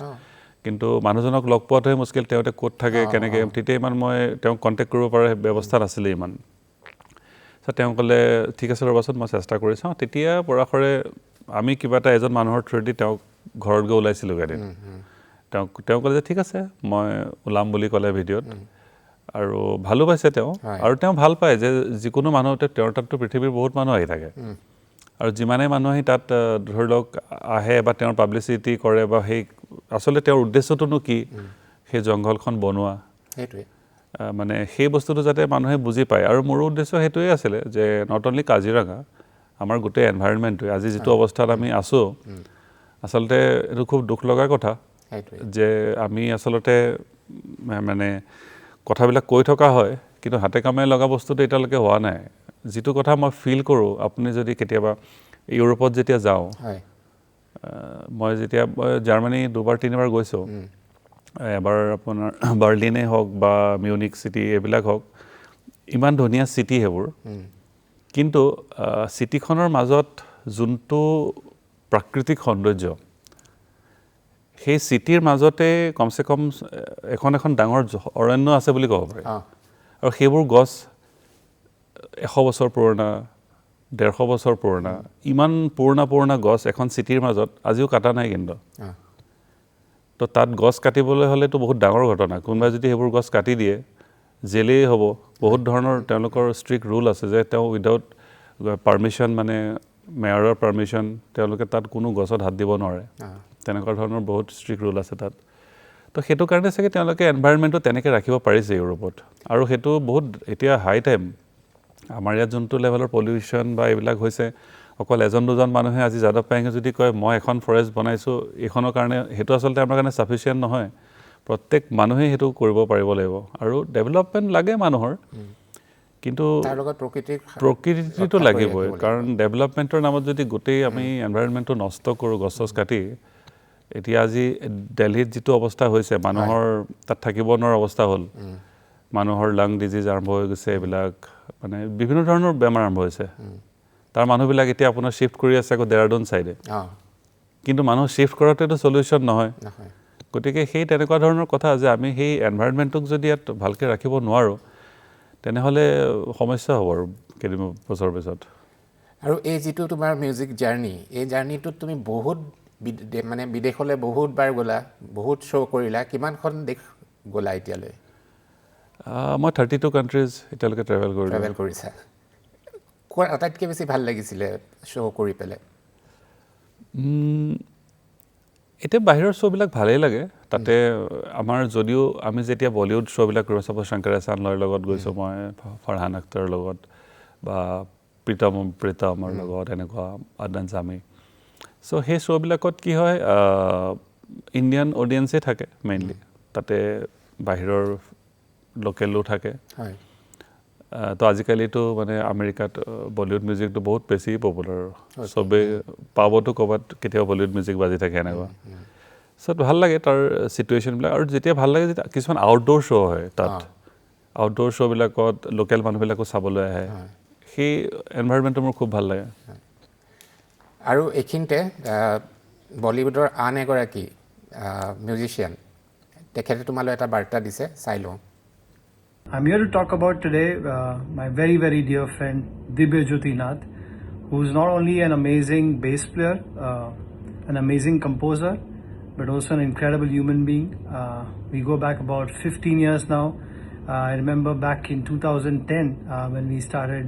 কিন্তু মানুহজনক লগ পোৱাটোহে মুস্কিল তেওঁ এতিয়া ক'ত থাকে কেনেকৈ তেতিয়া ইমান মই তেওঁক কণ্টেক্ট কৰিব পৰা ব্যৱস্থা নাছিলে ইমান তেওঁ ক'লে ঠিক আছে ৰ'বাচোন মই চেষ্টা কৰি চাওঁ তেতিয়া পৰাশৰে আমি কিবা এটা এজন মানুহৰ থ্ৰুদি তেওঁক ঘৰত গৈ ওলাইছিলোঁ এদিন তেওঁ ক'লে যে ঠিক আছে মই ওলাম বুলি ক'লে ভিডিঅ'ত আৰু ভালো পাইছে তেওঁ আৰু তেওঁ ভাল পায় যে যিকোনো মানুহ তেওঁৰ তাততো পৃথিৱীৰ বহুত মানুহ আহি থাকে আৰু যিমানেই মানুহ আহি তাত ধৰি লওক আহে বা তেওঁৰ পাব্লিচিটি কৰে বা সেই আচলতে তেওঁৰ উদ্দেশ্যটোনো কি সেই জংঘলখন বনোৱা সেইটোৱে মানে সেই বস্তুটো যাতে মানুহে বুজি পায় আৰু মোৰ উদ্দেশ্য সেইটোৱে আছিলে যে নট অনলি কাজিৰঙা আমাৰ গোটেই এনভাইৰনমেণ্টটোৱে আজি যিটো অৱস্থাত আমি আছোঁ আচলতে এইটো খুব দুখ লগা কথা যে আমি আচলতে মানে কথাবিলাক কৈ থকা হয় কিন্তু হাতে কামে লগা বস্তুটো এতিয়ালৈকে হোৱা নাই যিটো কথা মই ফিল কৰোঁ আপুনি যদি কেতিয়াবা ইউৰোপত যেতিয়া যাওঁ মই যেতিয়া জাৰ্মানী 2-3বাৰ গৈছোঁ এবাৰ আপোনাৰ বাৰ্লিনেই হওক বা মিউনিক চিটি এইবিলাক হওক ইমান ধুনীয়া চিটি সেইবোৰ কিন্তু চিটিখনৰ মাজত যোনটো প্ৰাকৃতিক সৌন্দৰ্য সেই চিটিৰ মাজতে কমচে কম এখন ডাঙৰ অৰণ্য আছে বুলি ক'ব পাৰি আৰু সেইবোৰ গছ 100 বছৰ পুৰণা 150 বছৰ পুৰণা ইমান পুৰণা গছ এখন চিটিৰ মাজত আজিও কাটা নাই কিন্তু তো তাত গছ কাটিবলৈ হ'লেতো বহুত ডাঙৰ ঘটনা কোনোবাই যদি সেইবোৰ গছ কাটি দিয়ে জেলেই হ'ব বহুত ধৰণৰ তেওঁলোকৰ ষ্ট্ৰিক্ট ৰুল আছে যে তেওঁ উইদাউট পাৰ্মিশ্যন মানে মেয়ৰৰ পাৰ্মিশ্যন তেওঁলোকে তাত কোনো গছত হাত দিব নোৱাৰে তেনেকুৱা ধৰণৰ বহুত ষ্ট্ৰিক্ট ৰুল আছে তাত তো সেইটো কাৰণে চাগে তেওঁলোকে এনভাইৰনমেণ্টটো তেনেকৈ ৰাখিব পাৰিছে ইউৰোপত আৰু সেইটো বহুত এতিয়া হাই টাইম আমাৰ ইয়াত যোনটো লেভেলৰ পলিউশ্যন বা এইবিলাক হৈছে অকল এজন দুজন মানুহে আজি যাদৱ পায়েঙে যদি কয় মই এখন ফৰেষ্ট বনাইছোঁ এইখনৰ কাৰণে সেইটো আচলতে আমাৰ কাৰণে ছাফিচিয়েণ্ট নহয় প্ৰত্যেক মানুহেই সেইটো কৰিব পাৰিব লাগিব আৰু ডেভেলপমেণ্ট লাগে মানুহৰ কিন্তু তাৰ লগত প্ৰকৃতিটো লাগিবই কাৰণ ডেভেলপমেণ্টৰ নামত যদি গোটেই আমি এনভাইৰনমেণ্টটো নষ্ট কৰোঁ গছ চছ কাটি এতিয়া আজি দিল্লীত যিটো অৱস্থা হৈছে মানুহৰ তাত থাকিব নোৱাৰা অৱস্থা হ'ল মানুহৰ লাং ডিজিজ আৰম্ভ হৈ গৈছে এইবিলাক মানে বিভিন্ন ধৰণৰ বেমাৰ আৰম্ভ হৈছে তাৰ মানুহবিলাক এতিয়া আপোনাৰ শ্বিফ্ট কৰি আছে আকৌ দেৰাডুন চাইডে কিন্তু মানুহ শ্বিফ্ট কৰাটোতো সলিউশ্যন নহয় গতিকে সেই তেনেকুৱা ধৰণৰ কথা যে আমি সেই এনভাইৰনমেণ্টটোক যদি ইয়াত ভালকৈ ৰাখিব নোৱাৰোঁ তেনেহ'লে সমস্যা হ'ব আৰু কেইদিনমান বছৰৰ পিছত আৰু এই যিটো তোমাৰ মিউজিক জাৰ্নি এই জাৰ্নিটোত তুমি বহুত মানে বিদেশলৈ বহুতবাৰ গ'লা বহুত শ্ব' কৰিলা কিমানখন দেশ গ'লা এতিয়ালৈ মই 32 কাণ্ট্ৰিজ এতিয়ালৈকে ট্ৰেভেল কৰিছা কোৱা আটাইতকৈ বেছি ভাল লাগিছিলে শ্ব' কৰি পেলাই এতিয়া বাহিৰৰ শ্ব'বিলাক ভালেই লাগে তাতে আমাৰ যদিও আমি যেতিয়া বলিউড শ্ব'বিলাক কৰোঁ চাপ'জ শংকৰ এহছান লয়ৰ লগত গৈছোঁ মই ফৰহান আখতাৰৰ লগত বা প্ৰীতমৰ লগত এনেকুৱা আদনান জামি চ' সেই শ্ব'বিলাকত কি হয় ইণ্ডিয়ান অডিয়েঞ্চেই থাকে মেইনলি তাতে বাহিৰৰ লোকেলো থাকে তো আজিকালিতো মানে আমেৰিকাত বলিউড মিউজিকটো বহুত বেছি পপুলাৰ চবেই পাবতো ক'ৰবাত কেতিয়াবা বলিউড মিউজিক বাজি থাকে এনেকুৱা চ' ভাল লাগে তাৰ চিটুৱেশ্যনবিলাক আৰু যেতিয়া ভাল লাগে যেতিয়া কিছুমান আউটড'ৰ শ্ব' হয় তাত আউটড'ৰ শ্ব'বিলাকত লোকেল মানুহবিলাকো চাবলৈ আহে সেই এনভাইৰনমেণ্টটো মোৰ খুব ভাল লাগে আৰু এইখিনিতে বলিউডৰ আন এগৰাকী মিউজিচিয়ান তেখেতে তোমালৈ এটা বাৰ্তা দিছে চাই লওঁ I'm here to talk about today my very, very dear friend Dibya Jyoti Nath, who's not only an amazing bass player, an amazing composer, but also an incredible human being. We go back about 15 years now. I remember back in 2010 when we started,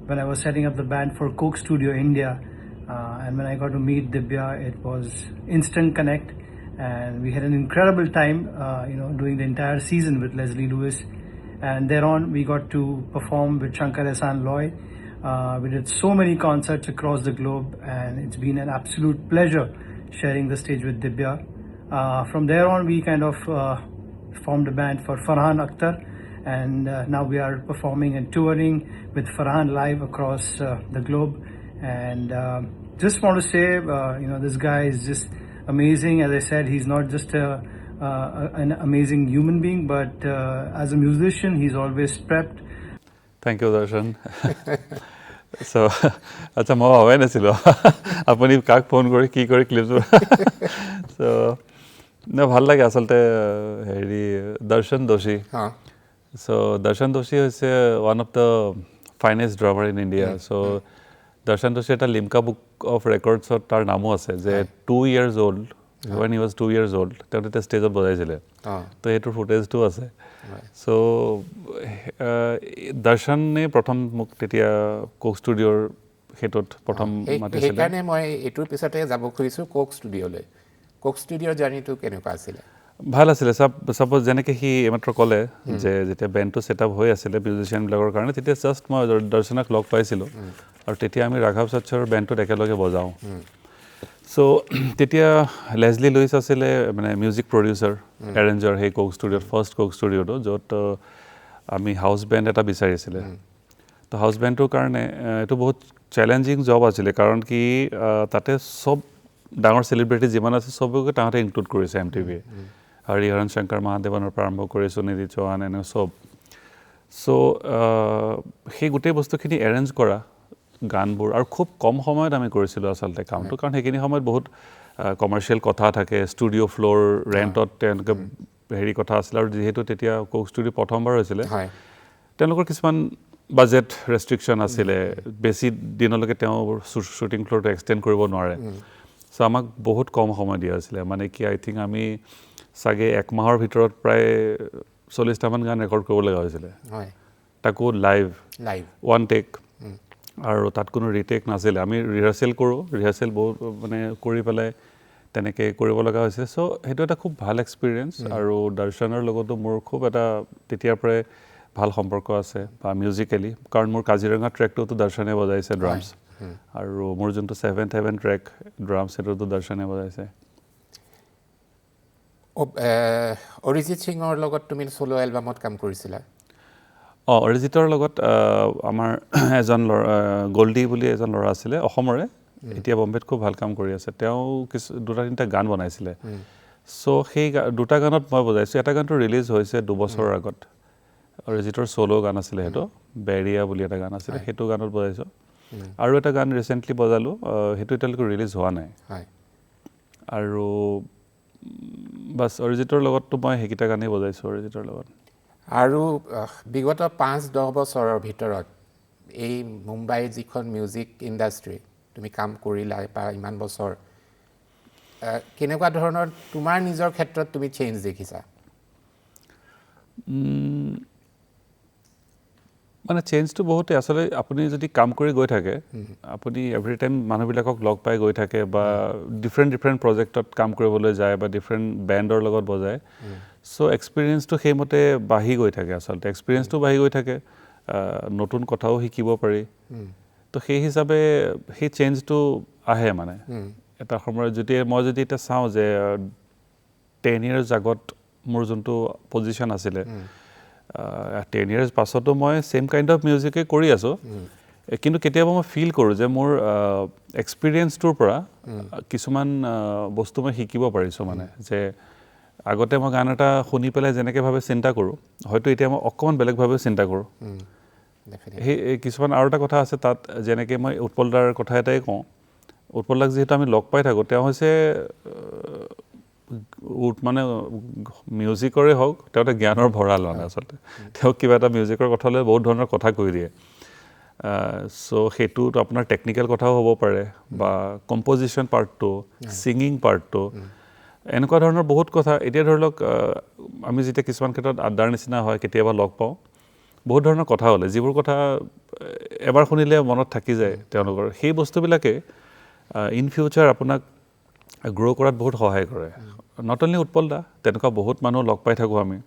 when I was setting up the band for Coke Studio India, and when I got to meet Dibya, it was instant connect. And we had an incredible time, doing the entire season with Leslie Lewis. And thereon, we got to perform with Shankar Ehsaan Loy. We did so many concerts across the globe, and it's been an absolute pleasure sharing the stage with Dibya. From there on, we kind of formed a band for Farhan Akhtar, and now we are performing and touring with Farhan live across the globe. And just want to say, this guy is just amazing. As I said, he's not just an amazing human being, but as a musician, he's always prepped. Thank you, Darshan. So, আচ্ছা মই ভাবাই নাছিলোঁ আপুনি কাক ফোন কৰি কি কৰি ক্লিপটো so ভাল লাগে আচলতে হেৰি দৰ্শন দোষী so দৰ্শন দোষী হৈছে one of the finest drummer in India so দৰ্শন দোষী এটা লিমকা বুক অফ ৰেকৰ্ডছত তাৰ নামো আছে যে 2 years old when he was 2 years old তেওঁ তেতিয়া ষ্টেজত বজাইছিলে তো এইটোৰ ফুটেজটো আছে so দৰ্শনে প্ৰথম মোক তেতিয়া কোক ষ্টুডিঅ'ৰ হেতুত প্ৰথম মাতিছিলে সেইকাৰণে মই এইটোৰ পিছতে যাব খুজিছোঁ কোক ষ্টুডিঅ'লৈ কোক ষ্টুডিঅ'ৰ জাৰ্নিটো কেনেকুৱা আছিলে ভাল আছিলে সাপোজ যেনেকৈ সি এইমাত্ৰ ক'লে যে যেতিয়া বেণ্ডটো ছেটআপ হৈ আছিলে মিউজিচিয়ানবিলাকৰ কাৰণে তেতিয়া জাষ্ট মই দৰ্শনক লগ পাইছিলোঁ আৰু তেতিয়া আমি ৰাঘৱ চচ্চৰ বেণ্ডটোত একেলগে বজাওঁ so তেতিয়া লেজলি লুইছ আছিলে মানে মিউজিক প্ৰডিউচাৰ এৰেঞ্জাৰ সেই কোক ষ্টুডিঅ'ত ফাৰ্ষ্ট কোক ষ্টুডিঅ'টো য'ত আমি হাউচ বেণ্ড এটা বিচাৰিছিলে তো হাউচ বেণ্ডটোৰ কাৰণে এইটো বহুত চেলেঞ্জিং জব আছিলে কাৰণ কি তাতে চব ডাঙৰ চেলিব্ৰিটি যিমান আছে চবকে তাহাঁতে ইনক্লুড কৰিছে MTV হৰিহৰণ শংকৰ মহাদেৱনৰ পৰা আৰম্ভ কৰি সুনিধি চৌহান এনে চব so সেই গোটেই বস্তুখিনি এৰেঞ্জ কৰা গানবোৰ আৰু খুব কম সময়ত আমি কৰিছিলোঁ আচলতে কামটো কাৰণ সেইখিনি সময়ত বহুত কমাৰ্চিয়েল কথা থাকে ষ্টুডিঅ' ফ্ল'ৰ ৰেণ্টত তেওঁলোকে হেৰি কথা আছিলে আৰু যিহেতু তেতিয়া কোক ষ্টুডিঅ' প্ৰথমবাৰ হৈছিলে তেওঁলোকৰ কিছুমান বাজেট ৰেষ্ট্ৰিকশ্যন আছিলে বেছি দিনলৈকে তেওঁ শ্বুটিং ফ্ল'ৰটো এক্সটেণ্ড কৰিব নোৱাৰে চ' আমাক বহুত কম সময় দিয়া হৈছিলে মানে কি আই থিংক আমি চাগে 1 মাহৰ ভিতৰত প্ৰায় 40টামান গান ৰেকৰ্ড কৰিব লগা হৈছিলে তাকো লাইভ ওৱান টেক আৰু তাত কোনো ৰিটেক নাছিলে আমি ৰিহাৰ্চেল বহুত মানে কৰি পেলাই তেনেকৈ কৰিব লগা হৈছে চ' সেইটো এটা খুব ভাল এক্সপিৰিয়েঞ্চ আৰু দৰ্শনৰ লগতো মোৰ খুব এটা তেতিয়াৰ পৰাই ভাল সম্পৰ্ক আছে বা মিউজিকেলি কাৰণ মোৰ কাজিৰঙা ট্ৰেকটোতো দৰ্শনে বজাইছে ড্ৰামছ আৰু মোৰ যোনটো 7th হেভেন ট্ৰেক ড্ৰামছ সেইটোতো দৰ্শনে বজাইছে অৰিজিত সিঙৰ লগত তুমি চ'ল' এলবামত কাম কৰিছিলা অৰিজিতৰ লগত আমাৰ এজন গল্ডি বুলি এজন ল'ৰা আছিলে অসমৰে এতিয়া বম্বেত খুব ভাল কাম কৰি আছে তেওঁ দুটা তিনিটা গান বনাইছিলে চ' সেই দুটা গানত মই বজাইছোঁ এটা গানটো ৰিলিজ হৈছে 2 বছৰৰ আগত অৰিজিতৰ চ'ল' গান আছিলে সেইটো বেৰিয়া বুলি এটা গান আছিলে সেইটো গানত বজাইছোঁ আৰু এটা গান ৰিচেণ্টলি বজালোঁ সেইটো এতিয়ালৈকে ৰিলিজ হোৱা নাই আৰু বাছ অৰিজিতৰ লগততো মই সেইকেইটা গানেই বজাইছোঁ অৰিজিতৰ লগত আৰু বিগত 5-10 বছৰৰ ভিতৰত এই মুম্বাইৰ যিখন মিউজিক ইণ্ডাষ্ট্ৰী তুমি কাম কৰিলা বা ইমান বছৰ কেনেকুৱা ধৰণৰ তোমাৰ নিজৰ ক্ষেত্ৰত তুমি চেঞ্জ দেখিছা মানে চেঞ্জটো বহুতেই আচলতে আপুনি যদি কাম কৰি গৈ থাকে আপুনি এভৰি টাইম মানুহবিলাকক লগ পাই গৈ থাকে বা ডিফাৰেণ্ট প্ৰজেক্টত কাম কৰিবলৈ যায় বা ডিফাৰেণ্ট বেণ্ডৰ লগত বজায় চ' এক্সপিৰিয়েঞ্চটো সেইমতে বাঢ়ি গৈ থাকে আচলতে এক্সপিৰিয়েঞ্চটো বাঢ়ি গৈ থাকে নতুন কথাও শিকিব পাৰি তো সেই হিচাপে সেই চেঞ্জটো আহে মানে এটা সময়ত মই যদি এতিয়া চাওঁ যে 10 years আগত মোৰ যোনটো পজিশ্যন আছিলে 10 years পাছতো মই ছেম কাইণ্ড অফ মিউজিকে কৰি আছোঁ কিন্তু কেতিয়াবা মই ফিল কৰোঁ যে মোৰ এক্সপিৰিয়েঞ্চটোৰ পৰা কিছুমান বস্তু মই শিকিব পাৰিছোঁ মানে যে আগতে মই গান এটা শুনি পেলাই যেনেকৈভাৱে চিন্তা কৰোঁ হয়তো এতিয়া মই অকণমান বেলেগভাৱে চিন্তা কৰোঁ সেই কিছুমান আৰু এটা কথা আছে তাত যেনেকৈ মই উৎপল দাৰ কথা এটাই কওঁ উৎপল দাক যিহেতু আমি লগ পাই থাকোঁ তেওঁ হৈছে মানে মিউজিকৰে হওক তেওঁ এটা জ্ঞানৰ ভঁৰাল মানে আচলতে তেওঁক কিবা এটা মিউজিকৰ কথা লৈ বহুত ধৰণৰ কথা কৈ দিয়ে চ' সেইটোত আপোনাৰ টেকনিকেল কথাও হ'ব পাৰে বা কম্প'জিশ্যন পাৰ্টটো ছিংগিং পাৰ্টটো এনেকুৱা ধৰণৰ বহুত কথা এতিয়া ধৰি লওক আমি যেতিয়া কিছুমান ক্ষেত্ৰত আড্ডাৰ নিচিনা হয় কেতিয়াবা লগ পাওঁ বহুত ধৰণৰ কথা হ'লে যিবোৰ কথা এবাৰ শুনিলে মনত থাকি যায় তেওঁলোকৰ সেই বস্তুবিলাকে ইন ফিউচাৰ আপোনাক গ্ৰ' কৰাত বহুত সহায় কৰে নট অনলি উৎপল দা তেনেকুৱা বহুত মানুহ লগ পাই থাকোঁ আমি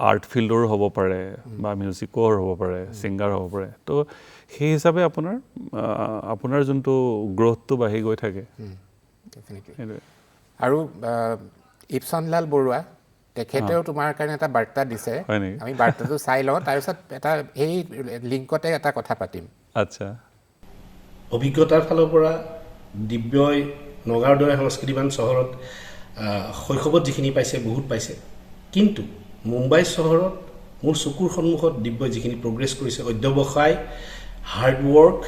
আৰ্ট ফিল্ডৰো হ'ব পাৰে বা মিউজিকৰ হ'ব পাৰে ছিংগাৰ হ'ব পাৰে তো সেই হিচাপে আপোনাৰ যোনটো গ্ৰ'থটো বাঢ়ি গৈ থাকে সেইটোৱে আৰু ইপচনলাল বৰুৱা তেখেতেও তোমাৰ কাৰণে এটা বাৰ্তা দিছে আমি বাৰ্তাটো চাই লওঁ তাৰপিছত এটা সেই লিংকতে এটা কথা পাতিম আচ্ছা অভিজ্ঞতাৰ ফালৰ পৰা দিব্যই নগাঁৱৰ দৰে সংস্কৃতিবান চহৰত শৈশৱত যিখিনি পাইছে বহুত পাইছে কিন্তু মুম্বাই চহৰত মোৰ চকুৰ সন্মুখত দিব্যই যিখিনি প্ৰগ্ৰেছ কৰিছে অধ্যৱসায় হাৰ্ডৱৰ্ক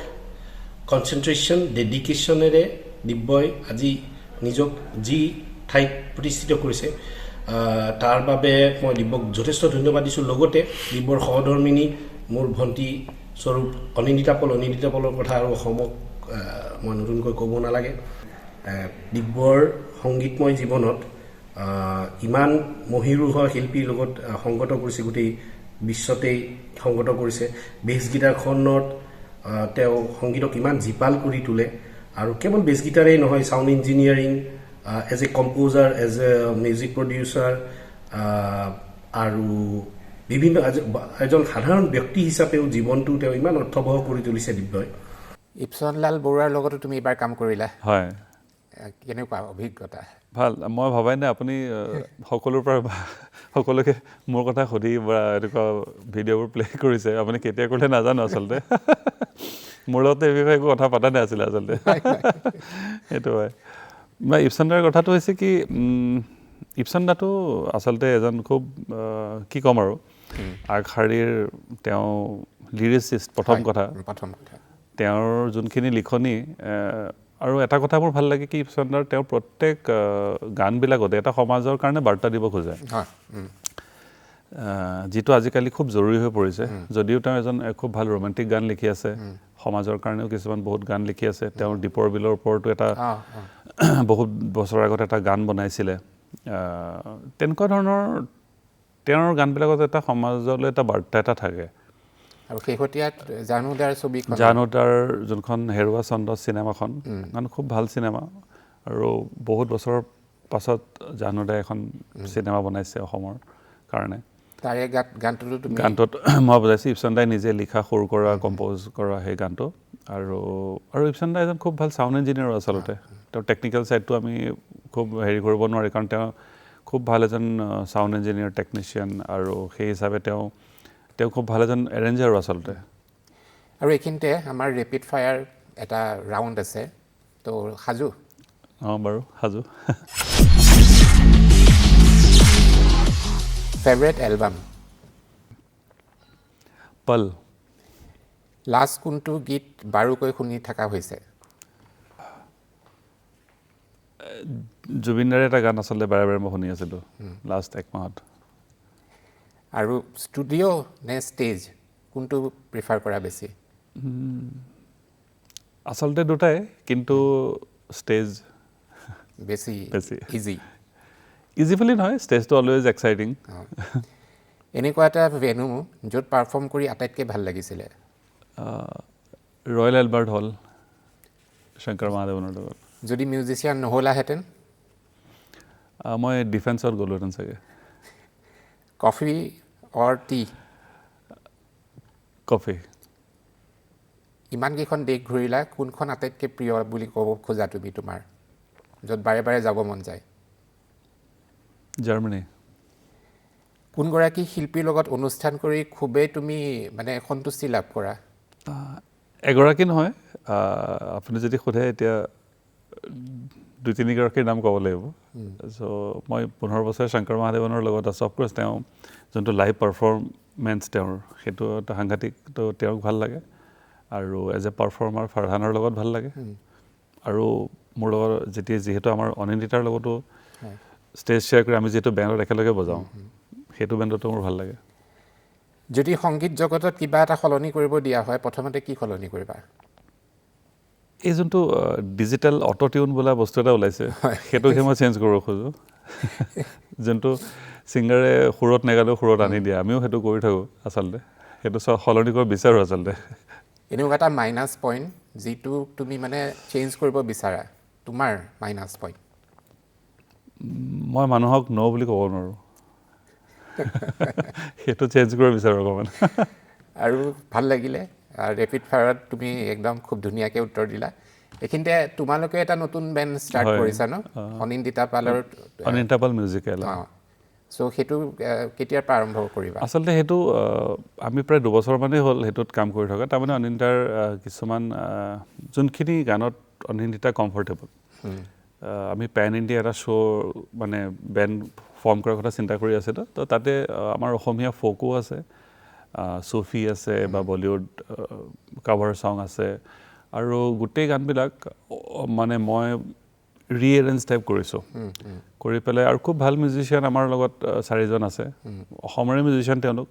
কনচেনট্ৰেশ্যন ডেডিকেশ্যনেৰে দিব্যই আজি নিজক যি ঠাইত প্ৰতিষ্ঠিত কৰিছে তাৰ বাবে মই দিব্যক যথেষ্ট ধন্যবাদ দিছোঁ লগতে দিব্যৰ সহধৰ্মিনী মোৰ ভণ্টি স্বৰূপ অনিন্দিতা পলৰ কথা আৰু অসমক মই নতুনকৈ ক'ব নালাগে দিব্যৰ সংগীতময় জীৱনত ইমান মহিৰুহ শিল্পীৰ লগত সংগত কৰিছে গোটেই বিশ্বতেই সংগত কৰিছে বেছ গীটাৰখনত তেওঁ সংগীতক ইমান জীপাল কৰি তোলে আৰু কেৱল বেছ গীটাৰেই নহয় sound engineering as a composer as a music producer আৰু বিভিন্ন এজন সাধাৰণ ব্যক্তি হিচাপেও জীৱনটো তেওঁ ইমান অৰ্থবহ কৰি তুলিছে দিব্যই ইপচনলাল বৰুৱাৰ লগতো তুমি এইবাৰ কাম কৰিলা হয় কেনেকুৱা অভিজ্ঞতা ভাল মই ভবাই নাই আপুনি সকলোৰ পৰা সকলোকে মোৰ কথা সুধি বা এনেকুৱা ভিডিঅ'বোৰ প্লে কৰিছে আপুনি কেতিয়া কৰিলে নাজানো আচলতে মোৰ লগতে এই বিষয়ে একো কথা পতা নাছিলে আচলতে সেইটো হয় বা ইপচন দাৰ কথাটো হৈছে কি ইপচন দাটো আচলতে এজন খুব কি ক'ম আৰু আগশাৰীৰ তেওঁ লিৰিচিষ্ট প্ৰথম কথা তেওঁৰ যোনখিনি লিখনি আৰু এটা কথা মোৰ ভাল লাগে কি ইপচন দাৰ তেওঁৰ প্ৰত্যেক গানবিলাকতে এটা সমাজৰ কাৰণে বাৰ্তা দিব খোজে যিটো আজিকালি খুব জৰুৰী হৈ পৰিছে যদিও তেওঁ এজন খুব ভাল ৰোমান্টিক গান লিখি আছে সমাজৰ কাৰণেও কিছুমান বহুত গান লিখি আছে তেওঁৰ দীপৰ বিলৰ ওপৰতো এটা বহুত বছৰ আগত এটা গান বনাইছিলে তেনেকুৱা ধৰণৰ তেওঁৰ গানবিলাকত এটা সমাজলৈ এটা বাৰ্তা এটা থাকে আৰু শেহতীয়া জানুদাৰ ছবিখন জানুদাৰ যোনখন হেৰুৱা চন্দ্ৰ চিনেমাখন খুব ভাল চিনেমা আৰু বহুত বছৰৰ পাছত জানুদাই এখন চিনেমা বনাইছে অসমৰ কাৰণে তাৰে গানটোত মই বুজাইছোঁ ইপচন দাই নিজে লিখা সুৰ কৰা কম্প'জ কৰা সেই গানটো আৰু ইপচন দা এজন খুব ভাল চাউণ্ড ইঞ্জিনিয়াৰো আচলতে তেওঁৰ টেকনিকেল ছাইডটো আমি খুব হেৰি কৰিব নোৱাৰি কাৰণ তেওঁ খুব ভাল এজন চাউণ্ড ইঞ্জিনিয়াৰ টেকনিচিয়ান আৰু সেই হিচাপে তেওঁ খুব ভাল এজন এৰেঞ্জাৰো আচলতে আৰু এইখিনিতে আমাৰ ৰেপিড ফায়াৰ এটা ৰাউণ্ড আছে তো সাজু বাৰু সাজু ফেভৰেট এলবাম পল লাষ্ট কোনটো গীত বাৰুকৈ শুনি থকা হৈছে জুবিন দাৰ এটা গান আচলতে বাৰে বাৰে মই শুনি আছিলোঁ লাষ্ট এক মাহত আৰু ষ্টুডিঅ' নে ষ্টেজ কোনটো প্ৰিফাৰ কৰা বেছি আচলতে দুটাই কিন্তু ষ্টেজ বেছি ইজি বুলি নহয় ষ্টেজটো অলৱেজ এক্সাইটিং এনেকুৱা এটা ভেনু য'ত পাৰফৰ্ম কৰি আটাইতকৈ ভাল লাগিছিলে ৰয়েল এলবাৰ্ট হল শংকৰ মহাদেৱনৰ লগত যদি মিউজিচিয়ান নহ'লাহেঁতেন মই ডিফেন্সত গ'লোহেঁতেন চাগে কফি অৰ টি কফি ইমানকেইখন দেশ ঘূৰিলা কোনখন আটাইতকৈ প্ৰিয় বুলি ক'ব খোজা তুমি তোমাৰ য'ত বাৰে বাৰে যাব মন যায় জাৰ্মানী কোনগৰাকী শিল্পীৰ লগত অনুষ্ঠান কৰি খুবেই তুমি মানে সন্তুষ্টি লাভ কৰা এগৰাকী নহয় আপুনি যদি সোধে এতিয়া 2-3গৰাকীৰ নাম ক'ব লাগিব চ' মই 15 বছৰ শংকৰ মহাদেৱনৰ লগত আছোঁ অফক'ৰ্চ তেওঁ যোনটো লাইভ পাৰফৰ্মেঞ্চ তেওঁৰ সেইটো এটা সাংঘাতিক তো তেওঁক ভাল লাগে আৰু এজ এ পাৰফৰ্মাৰ ফাৰহানৰ লগত ভাল লাগে আৰু মোৰ লগত যিহেতু আমাৰ অনিন্দিতাৰ লগতো ষ্টেজ শ্বেয়াৰ কৰি আমি যিহেতু বেণ্ডত একেলগে বজাওঁ সেইটো বেণ্ডতো মোৰ ভাল লাগে যদি সংগীত জগতত কিবা এটা সলনি কৰিব দিয়া হয় প্ৰথমতে কি সলনি কৰিবা এই যোনটো ডিজিটেল অটো টিউন বোলা বস্তু এটা ওলাইছে সেইটোকে মই চেঞ্জ কৰিব খোজোঁ যোনটো ছিংগাৰে সুৰত নেগালেও সুৰত আনি দিয়ে আমিও সেইটো কৰি থাকোঁ আচলতে সেইটো সলনি কৰিব বিচাৰোঁ আচলতে এনেকুৱা এটা মাইনাছ পইণ্ট যিটো তুমি মানে চেঞ্জ কৰিব বিচাৰা তোমাৰ মাইনাছ পইণ্ট মই মানুহক ন বুলি ক'ব নোৱাৰোঁ সেইটো চেঞ্জ কৰিব বিচাৰোঁ অকণমান আৰু ভাল লাগিলে ৰেপিড ফায়াৰত তুমি একদম খুব ধুনীয়াকৈ উত্তৰ দিলা এইখিনিতে তোমালোকে এটা নতুন বেণ্ড ষ্টাৰ্ট কৰিছা ন অনিন্দিতা পাল মিউজিকেল চ' সেইটো কেতিয়াৰ পৰা আৰম্ভ কৰিবা আচলতে সেইটো আমি প্ৰায় 2 বছৰমানেই হ'ল সেইটোত কাম কৰি থকা তাৰমানে অনিন্দিতাৰ কিছুমান যোনখিনি গানত অনিন্দিতা কমফৰ্টেবল আমি পেন ইণ্ডিয়া এটা শ্ব' মানে বেণ্ড ফৰ্ম কৰাৰ কথা চিন্তা কৰি আছিলোঁ তো তাতে আমাৰ অসমীয়া ফ'কো আছে চুফি আছে বা বলিউড কাভাৰ ছং আছে আৰু গোটেই গানবিলাক মানে মই ৰিএৰেঞ্জ টাইপ কৰিছোঁ কৰি পেলাই আৰু খুব ভাল মিউজিচিয়ান আমাৰ লগত 4জন আছে অসমৰে মিউজিচিয়ান তেওঁলোক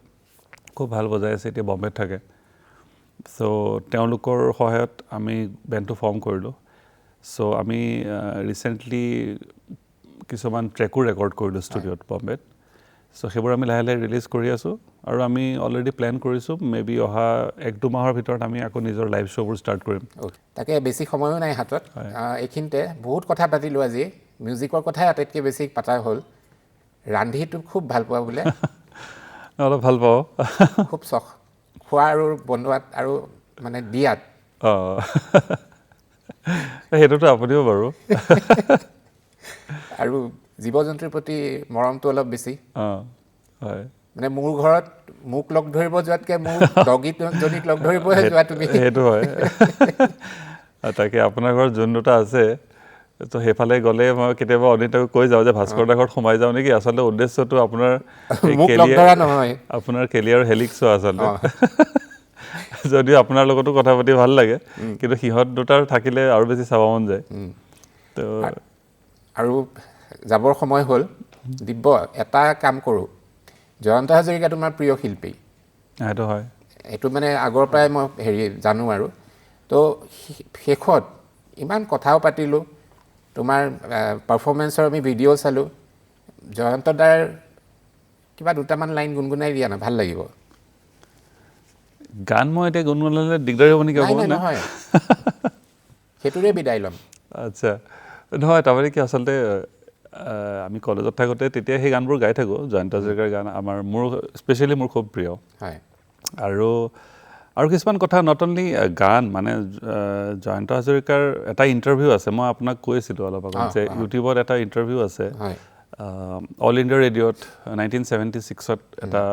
খুব ভাল বজাই আছে এতিয়া বম্বেত থাকে চ' তেওঁলোকৰ সহায়ত আমি বেণ্ডটো ফৰ্ম কৰিলোঁ চ' আমি ৰিচেণ্টলি কিছুমান ট্ৰেকো ৰেকৰ্ড কৰিলোঁ ষ্টুডিঅ'ত বম্বেত চ' সেইবোৰ আমি লাহে লাহে ৰিলিজ কৰি আছোঁ আৰু আমি অলৰেডি প্লেন কৰিছোঁ মেবি অহা 1-2 মাহৰ ভিতৰত আমি আকৌ নিজৰ লাইভ শ্ব'বোৰ ষ্টাৰ্ট কৰিম তাকে বেছি সময়ো নাই হাতত এইখিনিতে বহুত কথা পাতিলোঁ আজি মিউজিকৰ কথাই আটাইতকৈ বেছি পাতা হ'ল ৰান্ধিটো খুব ভাল পোৱা বোলে অলপ ভাল পাওঁ খুব চখ খোৱা আৰু বনোৱাত আৰু মানে দিয়াত অঁ সেইটোতো আপুনিও বাৰু আৰু জীৱ জন্তুৰ প্ৰতি মৰমটো অলপ বেছি অঁ হয় মানে মোৰ ঘৰত মোক লগ ধৰিব যোৱাতকৈ মোৰ ডগীজনীক লগ ধৰিবহে যোৱা তুমি সেইটো হয় তাকে আপোনাৰ ঘৰত যোন দুটা আছে তো সেইফালে গ'লে মই কেতিয়াবা অনিতাক কৈ যাওঁ যে ভাস্কৰ দাৰ ঘৰত সোমাই যাওঁ নেকি আচলতে উদ্দেশ্যটো আপোনাৰ মোক লগ ধৰা নহয় আপোনাৰ কেলিয়াৰ হেলিক্সো আচলতে যদিও আপোনাৰ লগতো কথা পাতি ভাল লাগে কিন্তু সিহঁত দুটাৰ থাকিলে আৰু বেছি চাব মন যায় তো আৰু যাবৰ সময় হ'ল দিব্য এটা কাম কৰোঁ জয়ন্ত হাজৰিকা তোমাৰ প্ৰিয় শিল্পী সেইটো হয় এইটো মানে আগৰ পৰাই মই জানো আৰু তো শেষত ইমান কথাও পাতিলোঁ তোমাৰ পাৰফৰ্মেঞ্চৰ আমি ভিডিঅ' চালোঁ জয়ন্ত দাৰ কিবা 2টামান লাইন গুণগুণাই দিয়া না ভাল লাগিব গান মই এতিয়া গুণগুণালে দিগদাৰী হ'ব নেকি নাই নহয় সেইটোৰে বিদায় ল'ম আচ্ছা নহয় তাৰমানে কি আচলতে আমি কলেজত থাকোঁতে তেতিয়া সেই গানবোৰ গাই থাকোঁ জয়ন্ত হাজৰিকাৰ গান মোৰ স্পেচিয়েলি মোৰ খুব প্ৰিয় হয় আৰু কিছুমান কথা নট অনলি গান মানে জয়ন্ত হাজৰিকাৰ এটা ইণ্টাৰভিউ আছে মই আপোনাক কৈছিলোঁ অলপ আগত যে ইউটিউবত এটা ইণ্টাৰভিউ আছে অল ইণ্ডিয়া ৰেডিঅ'ত 1976ত এটা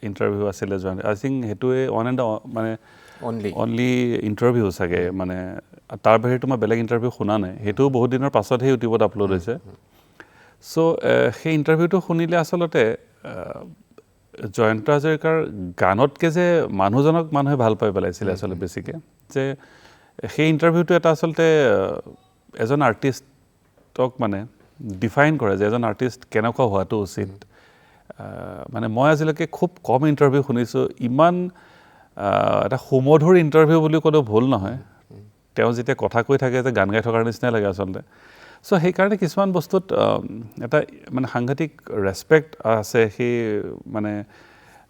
ইণ্টাৰভিউ আছিলে জয়ন্ত আই থিংক সেইটোৱে মানে অনলি ইণ্টাৰভিউ চাগে মানে তাৰ বাহিৰেতো মই বেলেগ ইণ্টাৰভিউ শুনা নাই সেইটোও বহুত দিনৰ পাছতহে ইউটিউবত আপলোড হৈছে চ' সেই ইণ্টাৰভিউটো শুনিলে আচলতে জয়ন্ত হাজৰিকাৰ গানতকৈ যে মানুহজনক মানুহে ভাল পাই পেলাইছিলে আচলতে বেছিকৈ যে সেই ইণ্টাৰভিউটো এটা আচলতে এজন আৰ্টিষ্টক মানে ডিফাইন কৰে যে এজন আৰ্টিষ্ট কেনেকুৱা হোৱাটো উচিত মানে মই আজিলৈকে খুব কম ইণ্টাৰভিউ শুনিছোঁ ইমান এটা সুমধুৰ ইণ্টাৰভিউ বুলি ক'লেও ভুল নহয় তেওঁ যেতিয়া কথা কৈ থাকে যে গান গাই থকাৰ নিচিনাই লাগে আচলতে চ' সেইকাৰণে কিছুমান বস্তুত এটা মানে সাংঘাতিক ৰেচপেক্ট আছে সেই মানে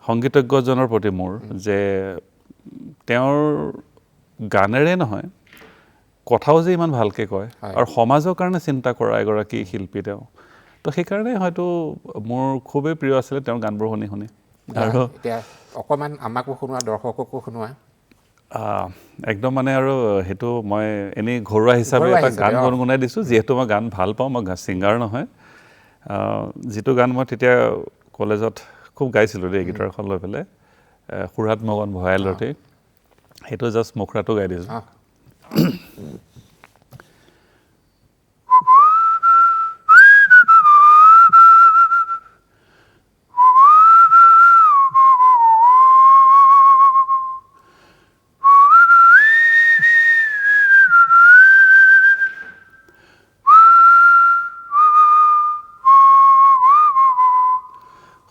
সংগীতজ্ঞজনৰ প্ৰতি মোৰ যে তেওঁৰ গানেৰে নহয় কথাও যে ইমান ভালকৈ কয় আৰু সমাজৰ কাৰণে চিন্তা কৰা এগৰাকী শিল্পী তেওঁ তো সেইকাৰণে হয়তো মোৰ খুবেই প্ৰিয় আছিলে তেওঁৰ গানবোৰ শুনি আৰু এতিয়া অকণমান আমাকো শুনোৱা দৰ্শককো শুনোৱা একদম মানে আৰু সেইটো মই এনেই ঘৰুৱা হিচাপে এটা গান গুণগুণাই দিছোঁ যিহেতু মই গান ভাল পাওঁ মই ছিংগাৰ নহয় যিটো গান মই তেতিয়া কলেজত খুব গাইছিলোঁ দেই গীটাৰখন লৈ পেলাই সুৰাত মগন ভয়ালতে সেইটো জাষ্ট মুখৰাটো গাই দিছোঁ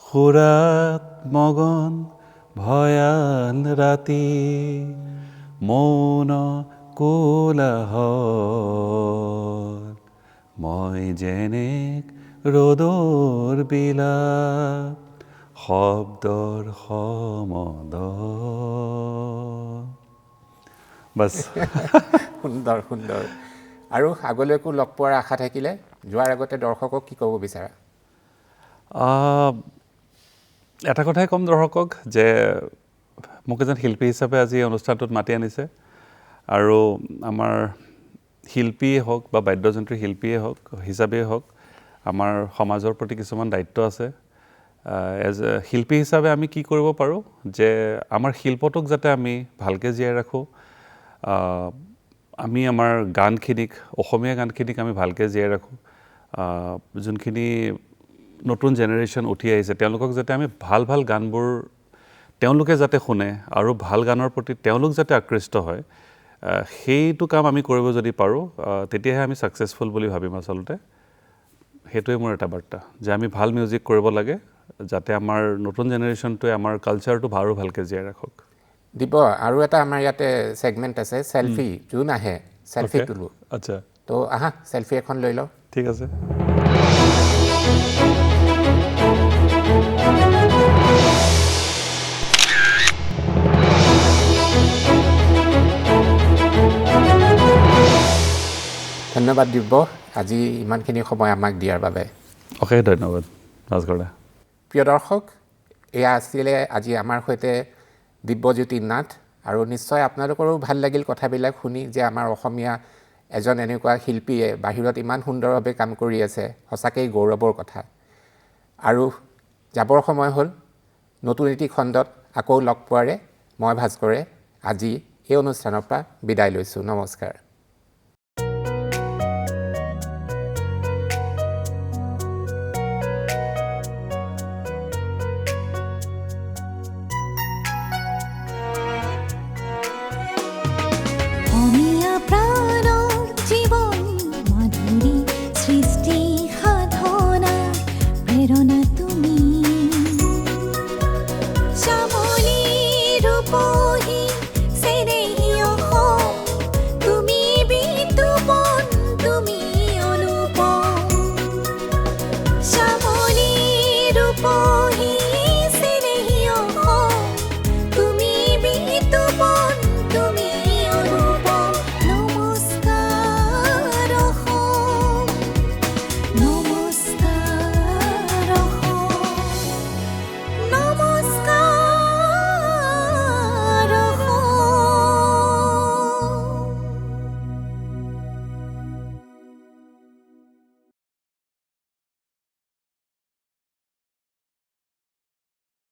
সুৰাত মগন ভয়াল ৰাতি মৌন কোলাহল মই যেনেক ৰ'দৰ বিলাপ শব্দৰ সমদ বাছ সুন্দৰ সুন্দৰ আৰু আগলৈকো লগ পোৱাৰ আশা থাকিলে যোৱাৰ আগতে দৰ্শকক কি ক'ব বিচাৰা এটা কথাই ক'ম দৰ্শকক যে মোক এজন শিল্পী হিচাপে আজি অনুষ্ঠানটোত মাতি আনিছে আৰু আমাৰ শিল্পীয়ে হওক বা বাদ্যযন্ত্ৰী শিল্পীয়ে হওক হিচাপেই হওক আমাৰ সমাজৰ প্ৰতি কিছুমান দায়িত্ব আছে এজ এ শিল্পী হিচাপে আমি কি কৰিব পাৰোঁ যে আমাৰ শিল্পটোক যাতে আমি ভালকৈ জীয়াই ৰাখোঁ আমি আমাৰ গানখিনিক অসমীয়া গানখিনিক আমি ভালকৈ জীয়াই ৰাখোঁ যোনখিনি নতুন জেনেৰেশ্যন উঠি আহিছে তেওঁলোকক যাতে আমি ভাল ভাল গানবোৰ তেওঁলোকে যাতে শুনে আৰু ভাল গানৰ প্ৰতি তেওঁলোক যাতে আকৃষ্ট হয় সেইটো কাম আমি কৰিব যদি পাৰোঁ তেতিয়াহে আমি ছাকচেছফুল বুলি ভাবিম আচলতে সেইটোৱে মোৰ এটা বাৰ্তা যে আমি ভাল মিউজিক কৰিব লাগে যাতে আমাৰ নতুন জেনেৰেশ্যনটোৱে আমাৰ কালচাৰটো আৰু ভালকৈ জীয়াই ৰাখক দিব আৰু এটা আমাৰ ইয়াতে ছেগমেণ্ট আছে চেলফি যোন আহে চেলফি তোলো আচ্ছা তো আহা চেলফি এখন লৈ লওঁ ঠিক আছে ধন্যবাদ দিব্য আজি ইমানখিনি সময় আমাক দিয়াৰ বাবে অশেষ ধন্যবাদ ৰাজগড়া প্ৰিয় দৰ্শক এয়া আছিলে আজি আমাৰ সৈতে দিব্যজ্যোতি নাথ আৰু নিশ্চয় আপোনালোকৰো ভাল লাগিল কথাবিলাক শুনি যে আমাৰ অসমীয়া এজন এনেকুৱা শিল্পীয়ে বাহিৰত ইমান সুন্দৰভাৱে কাম কৰি আছে সঁচাকৈ গৌৰৱৰ কথা আৰু যাবৰ সময় হ'ল নতুন এটি খণ্ডত আকৌ লগ পোৱাৰে মই ভাস্কৰে আজি এই অনুষ্ঠানৰ পৰা বিদায় লৈছোঁ নমস্কাৰ Oh